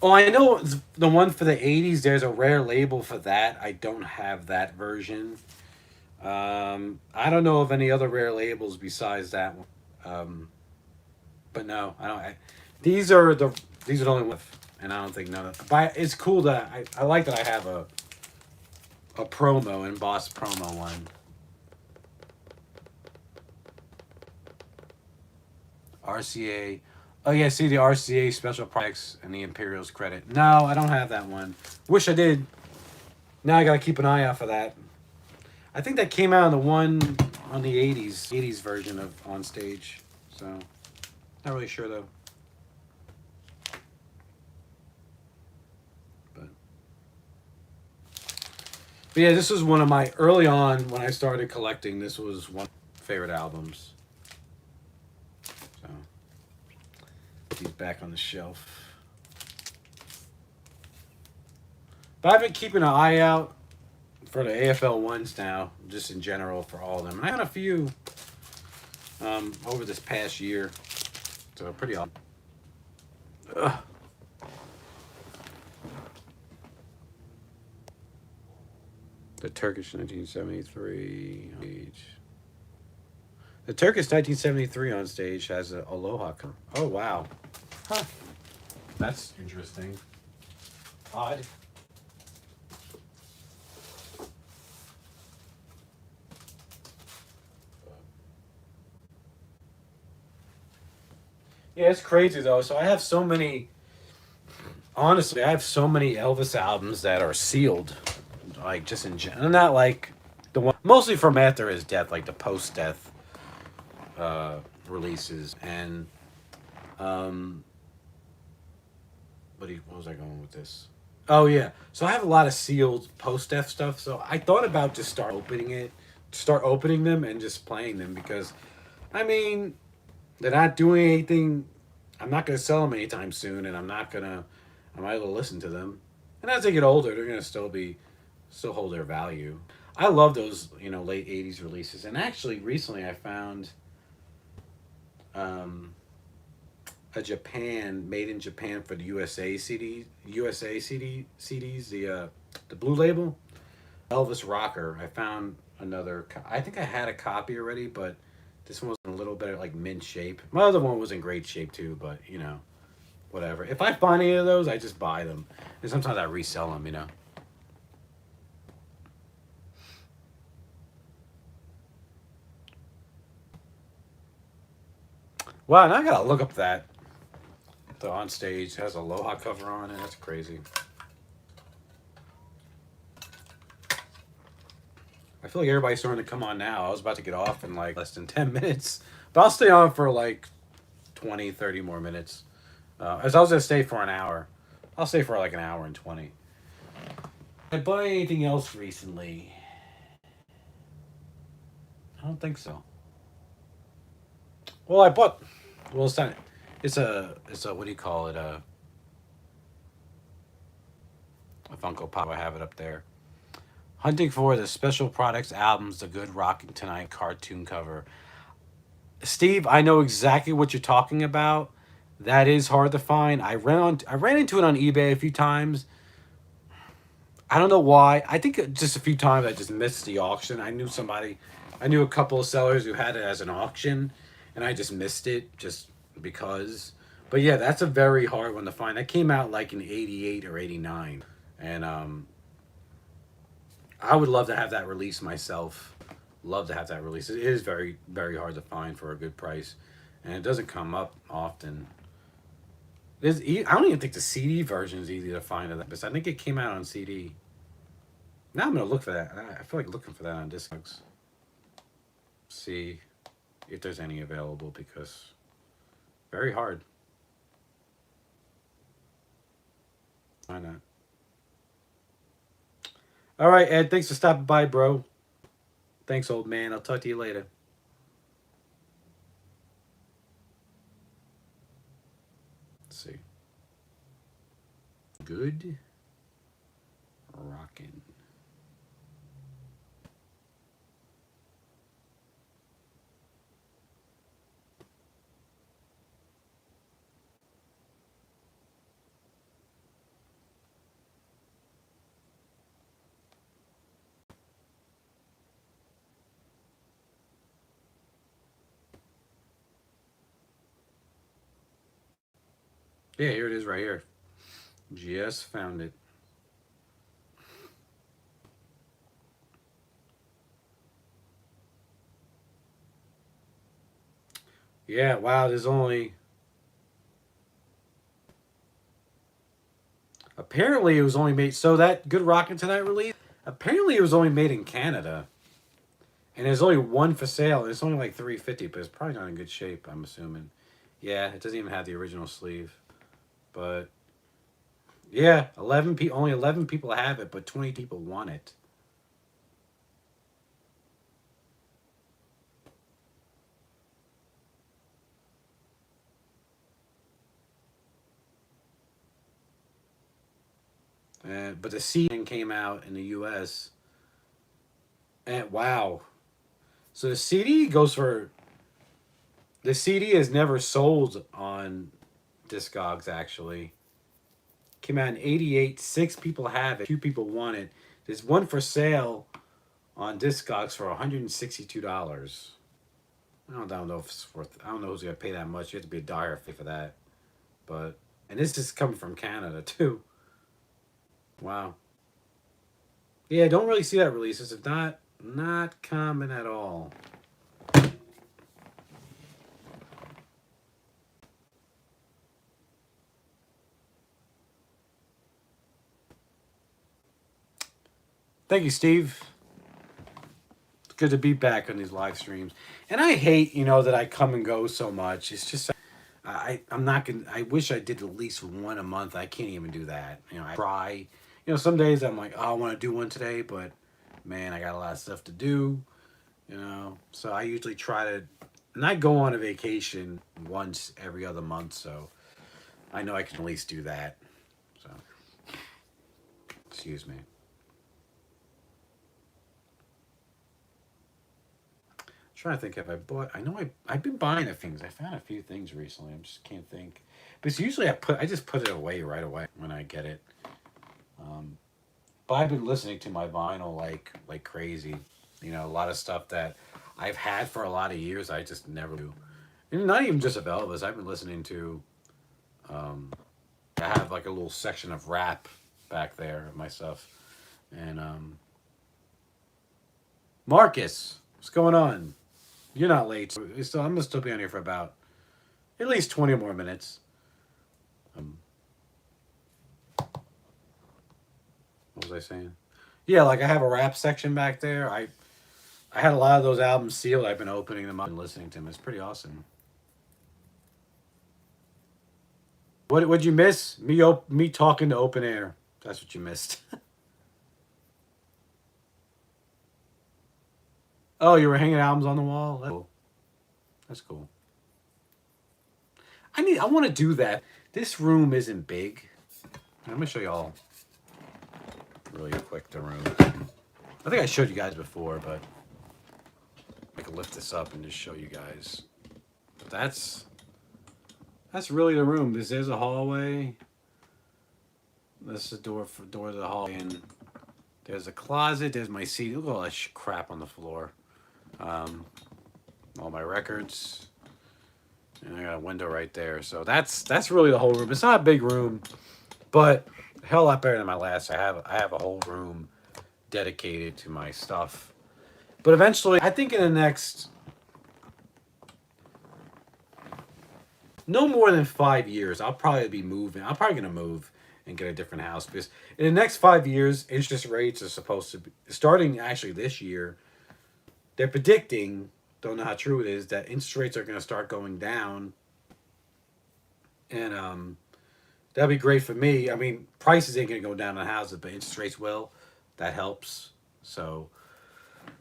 Oh, I know the one for the '80s. There's a rare label for that. I don't have that version. I don't know of any other rare labels besides that one. But no, I don't. These are the only ones, and I don't think none of. But it's cool that I like that I have a promo embossed promo one. RCA. Oh yeah, see the RCA special products and the Imperials credit. No, I don't have that one. Wish I did. Now I gotta keep an eye out for that. I think that came out on the one on the '80s version of On Stage. So not really sure though. But yeah, this was one of my early on when I started collecting. This was one of my favorite albums. So put these back on the shelf. But I've been keeping an eye out for the AFL ones now, just in general for all of them. And I had a few over this past year, so pretty awesome. Ugh. The Turkish 1973 age. The Turkish 1973 On Stage has an Aloha cover. Oh wow, huh? That's interesting. Odd. Yeah, it's crazy though. So I have so many. Honestly, I have so many Elvis albums that are sealed, like just in general. Not like the one mostly from after his death, like the post-death uh, releases. And um, what was I going with this? Oh yeah, so I have a lot of sealed post-death stuff. So I thought about just start opening them and just playing them because, I mean, they're not doing anything. I'm not going to sell them anytime soon, and I might as well listen to them. And as they get older, they're going to still hold their value. I love those, late '80s releases. And actually, recently I found um, a Japan made in Japan for the USA CDs, the blue label, Elvis Rocker. I found another. I think I had a copy already, but this one was in a little better, like mint shape. My other one was in great shape too, but whatever. If I find any of those, I just buy them, and sometimes I resell them. Wow, and I gotta look up that the on stage has a Aloha cover on it. That's crazy. I feel like everybody's starting to come on now. I was about to get off in like less than 10 minutes, but I'll stay on for like 20, 30 more minutes. As I was gonna stay for an hour, I'll stay for like an hour and 20. Did I buy anything else recently? I don't think so. Well, I bought. Well, it's not. It's a what do you call it? A Funko Pop. I have it up there. Hunting for the special products albums, the Good Rockin' Tonight cartoon cover. Steve, I know exactly what you're talking about. That is hard to find. I ran into it on eBay a few times. I don't know why. I think just a few times I just missed the auction. I knew a couple of sellers who had it as an auction, and I just missed it just because. But yeah, that's a very hard one to find. That came out like in '88 or '89, and I would love to have that release myself. Love to have that release. It is very very hard to find for a good price, and it doesn't come up often. I don't even think the CD version is easy to find of that, but I think it came out on CD. Now I'm gonna look for that. I feel like looking for that on Discogs. See if there's any available because very hard. Why not? All right, Ed. Thanks for stopping by, bro. Thanks, old man. I'll talk to you later. Let's see. Good rockin'. Yeah, here it is right here. Just found it. Yeah, wow, there's only. Apparently, it was only made. So that Good Rockin' Tonight release, apparently, it was only made in Canada. And there's only one for sale. It's only like 350, but it's probably not in good shape, I'm assuming. Yeah, it doesn't even have the original sleeve. But yeah, only 11 people have it, but 20 people want it. But the CD came out in the US. And wow. So the CD is never sold on Discogs actually. Came out in '88. 6 people have it. 2 people want it. There's one for sale on Discogs for $162. I don't know if it's worth. I don't know who's gonna pay that much. You have to be a dire fee for that. But and this is coming from Canada too. Wow. Yeah, don't really see that releases. It's not common at all. Thank you, Steve. It's good to be back on these live streams. And I hate, that I come and go so much. It's just I'm not gonna. I wish I did at least one a month. I can't even do that. I try. Some days I'm like, oh, I want to do one today, but man, I got a lot of stuff to do. So I usually try to, and I go on a vacation once every other month. So I know I can at least do that. So excuse me. Trying to think if I bought. I know I've been buying a things. I found a few things recently. I just can't think. But it's usually I just put it away right away when I get it. But I've been listening to my vinyl like crazy. A lot of stuff that I've had for a lot of years. I just never do. And not even just of Elvis. I've been listening to. Um, I have like a little section of rap back there of my stuff. And Marcus, what's going on? You're not late. So I'm gonna still be on here for about at least 20 more minutes. What was I saying? Yeah, like I have a rap section back there. I had a lot of those albums sealed. I've been opening them up and listening to them. It's pretty awesome. What'd you miss? Me talking to open air. That's what you missed. Oh, you were hanging albums on the wall. That's cool. That's cool. I want to do that. This room isn't big. I'm gonna show y'all really quick the room. I think I showed you guys before, but I can lift this up and just show you guys. But that's really the room. This is a hallway. This is the door to the hallway, and there's a closet. There's my seat. Look at all that crap on the floor. All my records, and I got a window right there. So that's really the whole room. It's not a big room, but a hell lot better than my last. I have a whole room dedicated to my stuff. But eventually, I think in the next no more than 5 years, I'll probably be moving. I'm probably gonna move and get a different house because in the next 5 years, interest rates are supposed to be starting actually this year. They're predicting, don't know how true it is, that interest rates are going to start going down, and that'll be great for me. I mean, prices ain't going to go down on houses, but interest rates will. That helps. So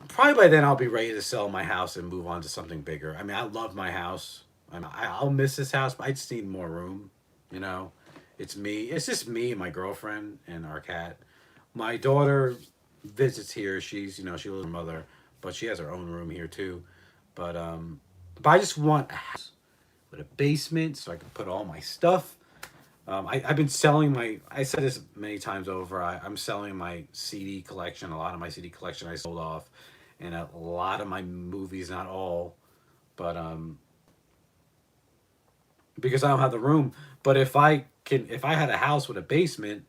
probably by then I'll be ready to sell my house and move on to something bigger. I mean, I love my house. I'll miss this house, but I just need more room. You know, it's me. It's just me and my girlfriend and our cat. My daughter visits here. She's, she lives with her mother, but she has her own room here too. But I just want a house with a basement so I can put all my stuff. I've been selling my. I said this many times over. I'm selling my CD collection. A lot of my CD collection I sold off, and a lot of my movies, not all, but because I don't have the room. But if I had a house with a basement,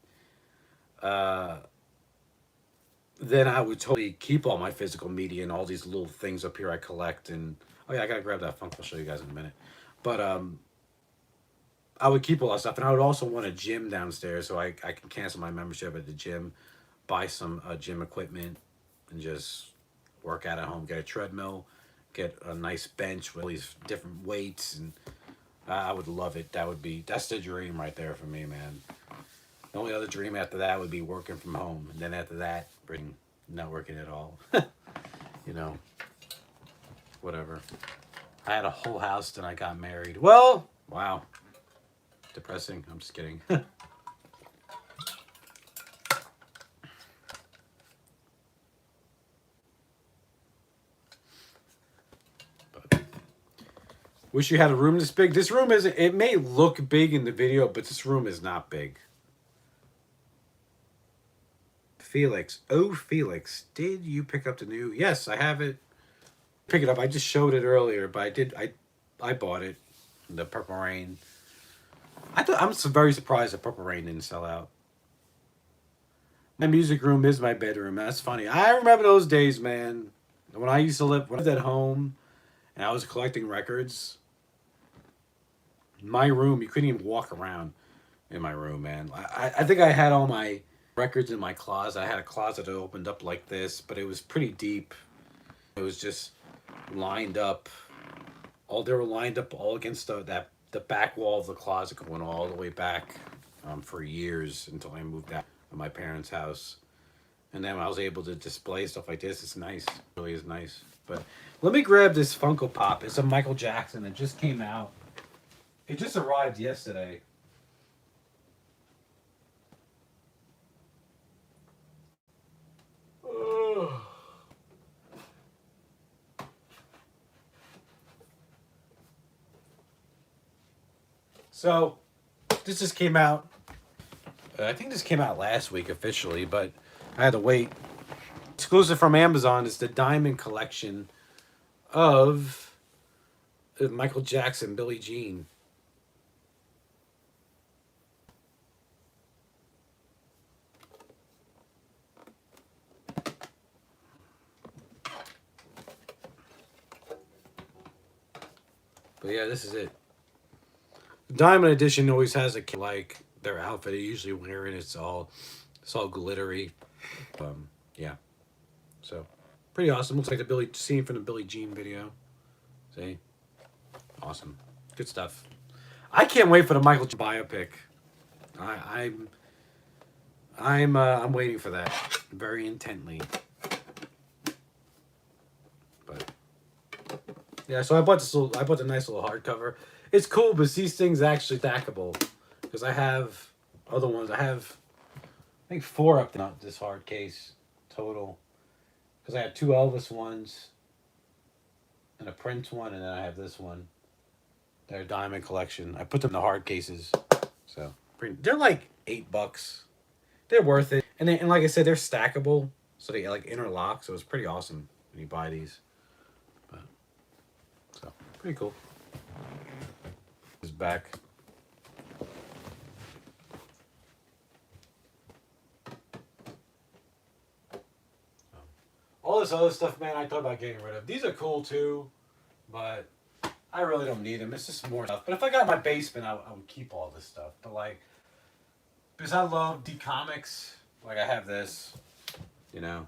then I would totally keep all my physical media and all these little things up here I collect. And oh yeah, I gotta grab that funk. I'll show you guys in a minute. But I would keep all that stuff, and I would also want a gym downstairs so I can cancel my membership at the gym, buy some gym equipment, and just work out at home. Get a treadmill, get a nice bench with all these different weights, and I would love it. That's the dream right there for me, man. The only other dream after that would be working from home, and then after that, not working at all. you know, whatever. I had a whole house, then I got married. Well, wow. Depressing. I'm just kidding. But wish you had a room this big. This room isn't. It may look big in the video, but this room is not big. Felix. Oh, Felix. Did you pick up the new? Yes, I have it. Pick it up. I just showed it earlier, but I bought it. The Purple Rain. I'm very surprised that Purple Rain didn't sell out. My music room is my bedroom. That's funny. I remember those days, man. When I lived at home and I was collecting records, my room, you couldn't even walk around in my room, man. I think I had all my records in my closet. I had a closet that opened up like this, but it was pretty deep. It was just lined up. They were lined up all against the back wall of the closet, going all the way back for years until I moved out of my parents' house. And then I was able to display stuff like this. It's nice. It really is nice. But let me grab this Funko Pop. It's a Michael Jackson. It just came out. It just arrived yesterday. So, this just came out. I think this came out last week officially, but I had to wait. Exclusive from Amazon is the Diamond Collection of Michael Jackson, Billie Jean. But yeah, this is it. The Diamond Edition always has like their outfit they're usually wearing. It's all glittery. Yeah. So pretty awesome. Looks like the scene from the Billie Jean video. See? Awesome. Good stuff. I can't wait for the Michael biopic. I'm waiting for that very intently. But yeah, so I bought the nice little hardcover. It's cool, but these things actually stackable because I have other ones. I have I think 4 up in this hard case total because I have 2 Elvis ones and a Prince one, and then I have this one. They're Diamond Collection. I put them in the hard cases, so they're like $8. They're worth it, and like I said, they're stackable, so they like interlock. So it's pretty awesome when you buy these. But, so pretty cool. Is back. All this other stuff, man, I thought about getting rid of. These are cool too, but I really don't need them. It's just more stuff. But if I got my basement, I would keep all this stuff. But like, because I love D comics, like I have this, you know,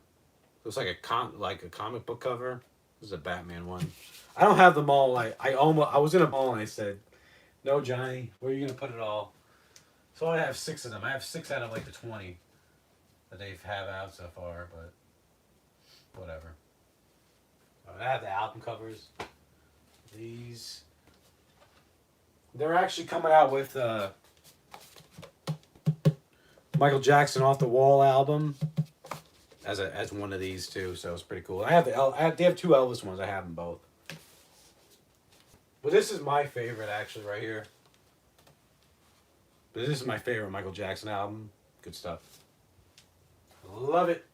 looks like a comic book cover. This is a Batman one. I don't have them all. I was in a mall and I said, "No, Johnny, where are you gonna put it all?" So I have 6 of them. I have 6 out of like the 20 that they have out so far, but whatever. I have the album covers. These, they're actually coming out with Michael Jackson Off the Wall album as one of these too, so it's pretty cool. They have 2 Elvis ones. I have them both. But this is my favorite actually right here. But this is my favorite Michael Jackson album. Good stuff. Love it.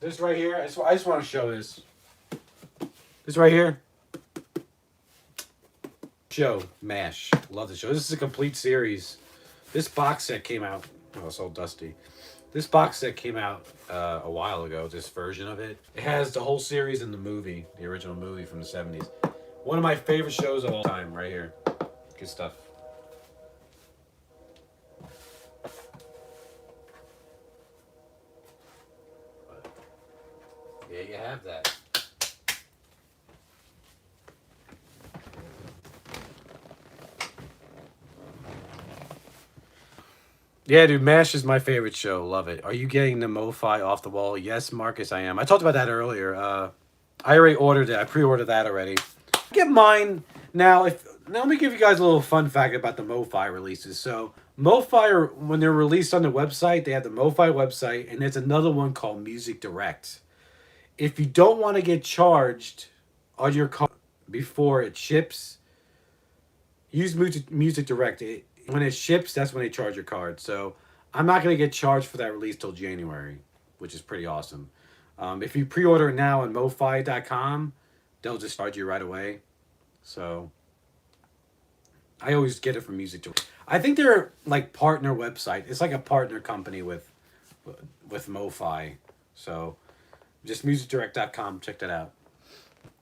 This right here, I just want to show this. This right here. Show, MASH. Love the show. This is a complete series. This box set came out. Oh, it's all dusty. This box set came out a while ago, this version of it. It has the whole series in the movie, the original movie from the 70s. One of my favorite shows of all time, right here. Good stuff. Yeah, you have that. Yeah, dude, MASH is my favorite show. Love it. Are you getting the MoFi off the wall? Yes, Marcus, I am. I talked about that earlier. I already ordered it. I pre-ordered that already. Get mine now. Now let me give you guys a little fun fact about the MoFi releases. So MoFi, when they're released on the website, they have the MoFi website, and there's another one called Music Direct. If you don't want to get charged on your card before it ships, use Music Direct. When it ships, that's when they charge your card. So I'm not going to get charged for that release till January, which is pretty awesome. If you pre-order it now on MoFi.com, they'll just charge you right away. So I always get it from Music Direct. I think they're like partner website. It's like a partner company with MoFi. So just musicdirect.com. Check that out.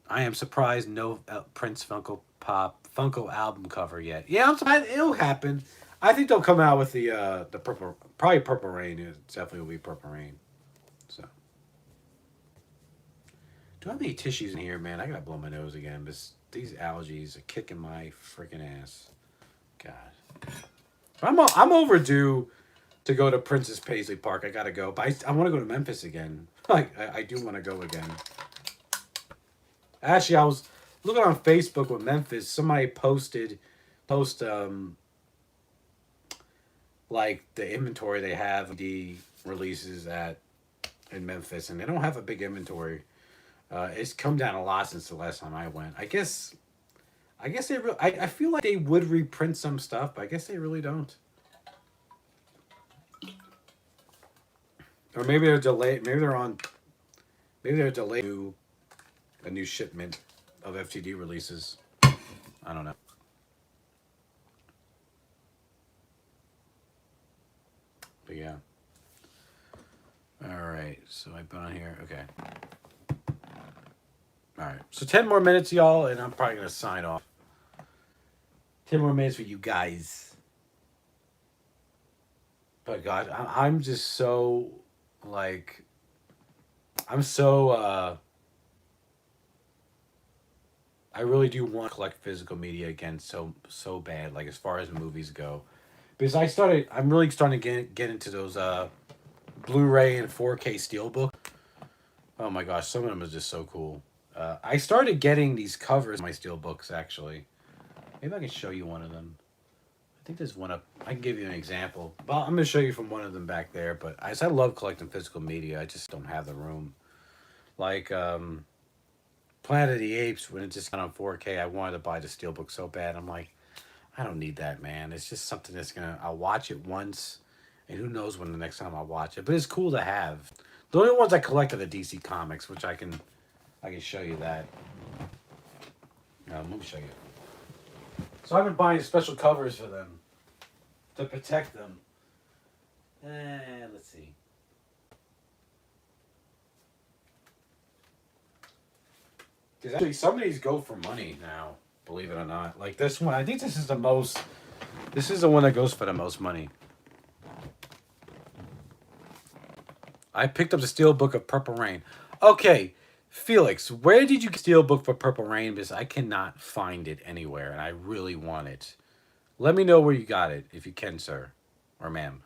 I am surprised no Prince Funko album cover yet. Yeah, I'm surprised it'll happen. I think they'll come out with the purple, probably Purple Rain. It definitely will be Purple Rain. So, do I have any tissues in here, man? I gotta blow my nose again. These allergies are kicking my freaking ass. God, I'm overdue to go to Princess Paisley Park. I gotta go, but I want to go to Memphis again. Like I do want to go again. Actually, I was looking on Facebook with Memphis. Somebody post like the inventory they have the releases at in Memphis, and they don't have a big inventory. It's come down a lot since the last time I went. I guess they. I feel like they would reprint some stuff, but I guess they really don't. Or maybe they're delayed. Maybe they're on. Maybe they're delayed a new shipment of FTD releases. I don't know. But yeah. All right. So I've been on here. Okay. All right. So 10 more minutes, y'all, and I'm probably going to sign off. 10 more minutes for you guys. But God, I'm just so, like, I'm so, I really do want to collect physical media again so bad, like, as far as movies go. Because I'm really starting to get into those Blu-ray and 4K Steelbook. Oh my gosh, some of them are just so cool. I started getting these covers of my Steelbooks, actually. Maybe I can show you one of them. I think there's one up. I can give you an example. Well, I'm going to show you from one of them back there. But I love collecting physical media. I just don't have the room. Like Planet of the Apes, when it just got on 4K, I wanted to buy the Steelbook so bad. I'm like, I don't need that, man. It's just something that's going to... I'll watch it once, and who knows when the next time I'll watch it. But it's cool to have. The only ones I collect are the DC Comics, which I can show you that. Let me show you. So I've been buying special covers for them to protect them. Let's see. Because actually, some of these go for money now, believe it or not. Like this one, I think this is the most. This is the one that goes for the most money. I picked up the Steelbook of Purple Rain. Okay, Felix, where did you get Steelbook for Purple Rain? Because I cannot find it anywhere, and I really want it. Let me know where you got it, if you can, sir. Or ma'am.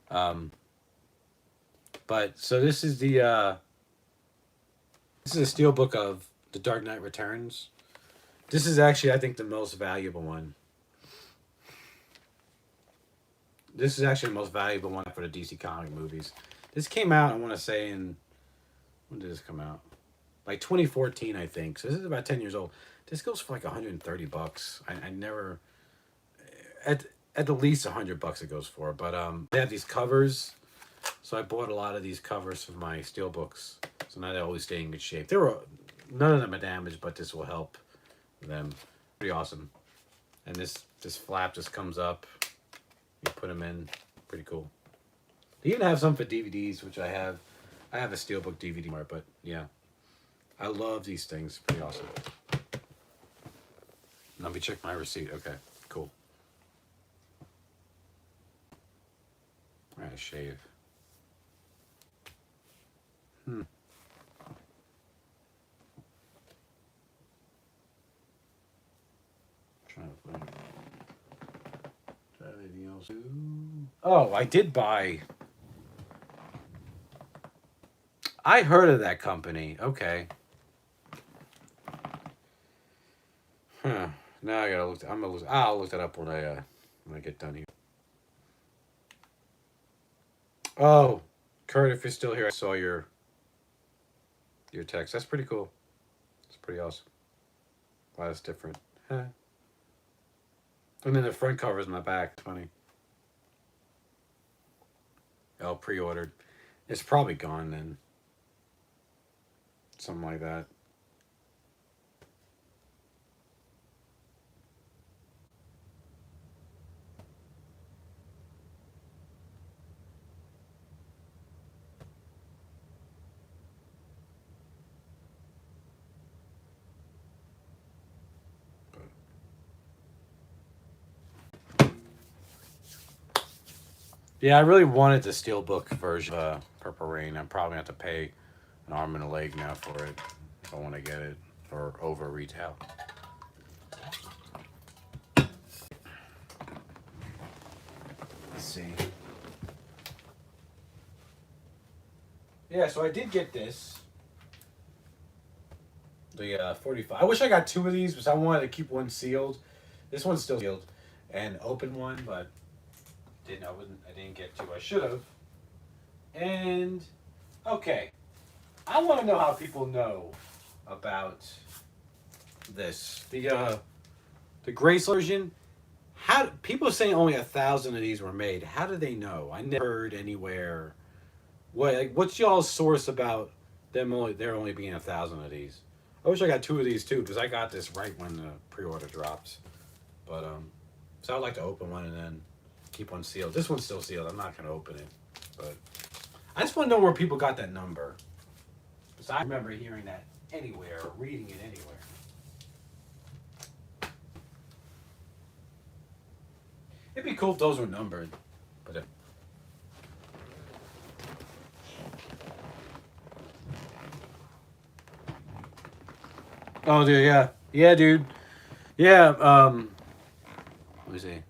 But, so this is the, this is a Steelbook of The Dark Knight Returns. This is actually, I think, the most valuable one. This is actually the most valuable one for the DC comic movies. This came out, I want to say, in... When did this come out? Like 2014, I think. So this is about 10 years old. This goes for like $130. I never... At the least $100 it goes for. But they have these covers. So I bought a lot of these covers for my Steelbooks. So now they always stay in good shape. None of them are damaged, but this will help them. Pretty awesome. And this flap just comes up. You put them in. Pretty cool. They even have some for DVDs, which I have. I have a Steelbook DVD more, but yeah. I love these things. Pretty awesome. Let me check my receipt. Okay, cool. All right, shave. Trying to find. Do I have anything else? Oh, I did buy. I heard of that company. Okay. Huh. Now I gotta look. I'll look that up when I get done here. Oh, Kurt, if you're still here, I saw your text. That's pretty cool. It's pretty awesome. Wow, that's different. Huh. And then the front cover is my back. It's funny. Oh, pre-ordered. It's probably gone then. Something like that. Yeah, I really wanted the steelbook version of Purple Rain. I'm probably going to have to pay an arm and a leg now for it if I want to get it or over retail. Let's see. Yeah, so I did get this. The 45. I wish I got two of these because I wanted to keep one sealed. This one's still sealed, and open one, but didn't. I didn't get to. I should have. And okay, I want to know how people know about this. The Grace version. How people are saying only 1,000 of these were made? How do they know? I never heard anywhere. What's y'all's source about them only there only being 1,000 of these? I wish I got two of these too because I got this right when the pre-order drops. But so I'd like to open one and then keep one sealed. This one's still sealed. I'm not gonna open it, but I just want to know where people got that number. Because I remember hearing that anywhere or reading it anywhere. It'd be cool if those were numbered, but if, oh, dude, yeah, yeah, dude, yeah. Let me see.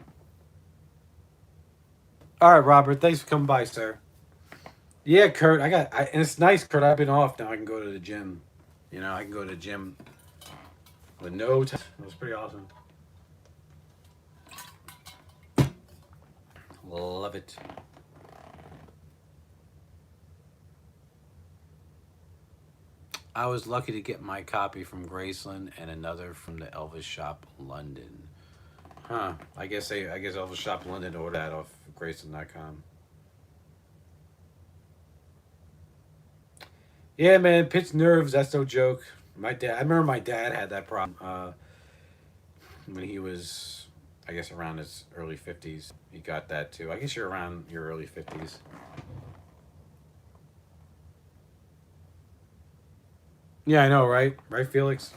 All right, Robert, thanks for coming by, sir. Yeah, Kurt, and it's nice, Kurt. I've been off now. I can go to the gym. You know, I can go to the gym with no time. It was pretty awesome. Love it. I was lucky to get my copy from Graceland and another from the Elvis Shop London. Huh. I guess Elvis Shop London ordered that off Graceland.com. Yeah, man, pitch nerves, that's no joke. I remember my dad had that problem when he was, I guess, around his early 50s. He got that too. I guess you're around your early 50s. Yeah, I know, right? Right, Felix?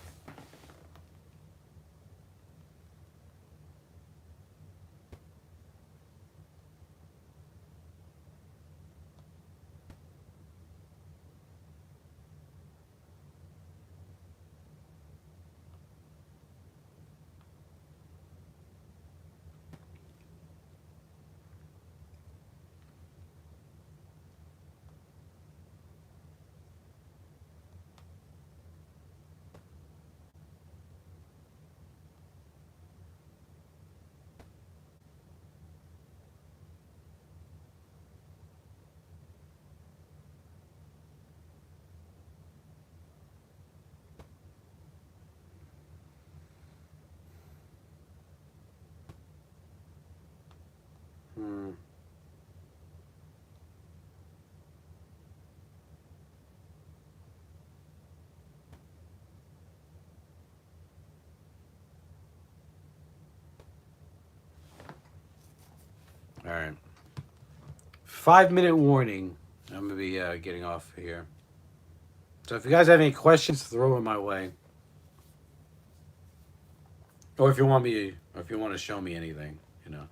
Hmm. All right. 5 minute warning. I'm going to be getting off here. So if you guys have any questions, throw them my way. Or if you want to show me anything, you know.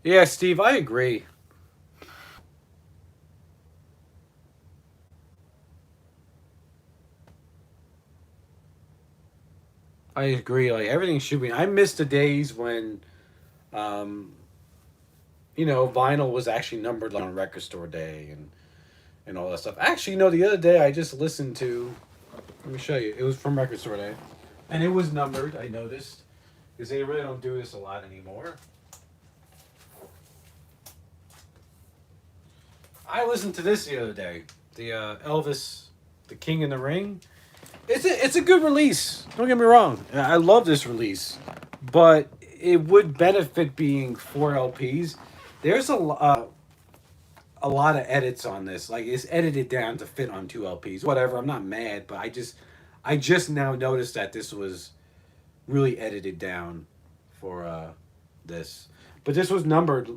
Yeah, Steve, I agree. I agree. Like everything should be. I miss the days when, um, vinyl was actually numbered like on record store day and all that stuff. Actually, the other day I just listened to. Let me show you. It was from record store day, and it was numbered. I noticed because they really don't do this a lot anymore. I listened to this the other day. The Elvis, the King in the Ring. It's a good release. Don't get me wrong. I love this release, but it would benefit being 4 LPs. There's a lot of edits on this. Like it's edited down to fit on 2 LPs. Whatever. I'm not mad, but I just now noticed that this was really edited down for this. But this was numbered.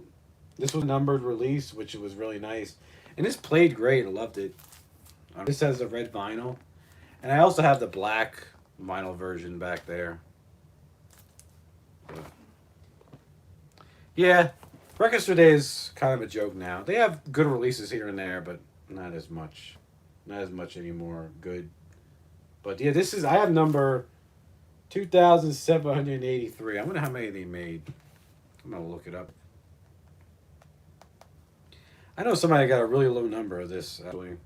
This was a numbered release, which was really nice. And this played great. I loved it. This has the red vinyl. And I also have the black vinyl version back there. But yeah, Record Store Day is kind of a joke now. They have good releases here and there, but not as much. Not as much anymore. Good. But yeah, this is, I have number 2,783. I wonder how many they made. I'm going to look it up. I know somebody got a really low number of this, actually.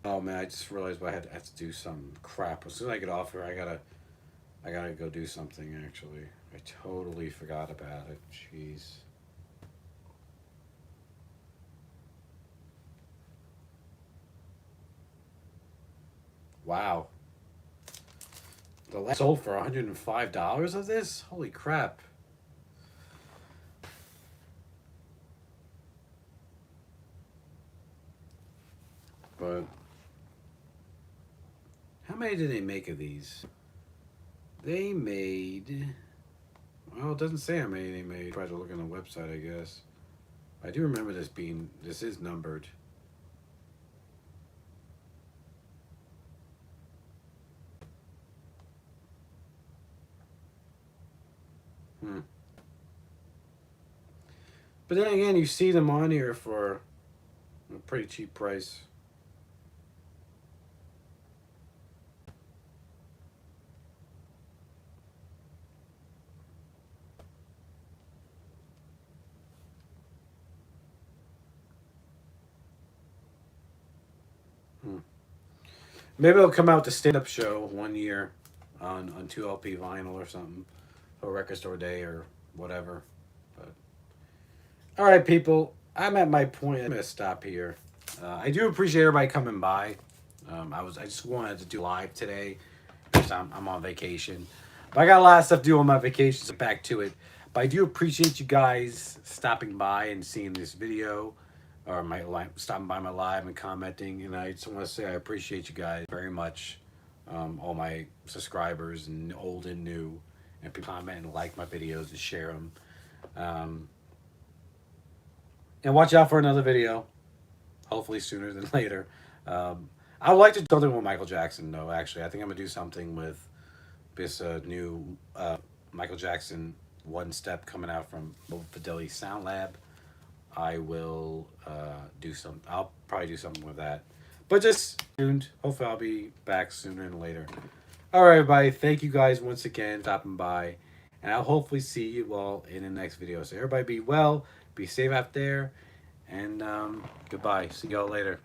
Oh man, I just realized I had to do some crap. As soon as I get off here, I gotta go do something. Actually, I totally forgot about it. Jeez. Wow. The last sold for $105 of this. Holy crap. But how many did they make of these? They made. Well, it doesn't say how many they made. Try to look on the website, I guess. I do remember this being. This is numbered. Hmm. But then again, you see them on here for a pretty cheap price. Hmm. Maybe it'll come out the stand-up show one year on 2LP vinyl or something, or Record Store Day or whatever. But all right, people, I'm at my point. I'm gonna stop here. I do appreciate everybody coming by. I just wanted to do live today because I'm on vacation. But I got a lot of stuff to do on my vacation, so back to it. But I do appreciate you guys stopping by and seeing this video, or my stopping by my live and commenting. And I just want to say I appreciate you guys very much, all my subscribers and old and new, and people comment and like my videos and share them. And watch out for another video, hopefully sooner than later. I would like to do something with Michael Jackson, though, actually. I think I'm going to do something with this new Michael Jackson one step coming out from Low Fidelity Sound Lab. I will do some. I'll probably do something with that. But just tuned. Hopefully I'll be back sooner than later. All right, everybody. Thank you guys once again for stopping by. And I'll hopefully see you all in the next video. So everybody be well. Be safe out there. And goodbye. See y'all later.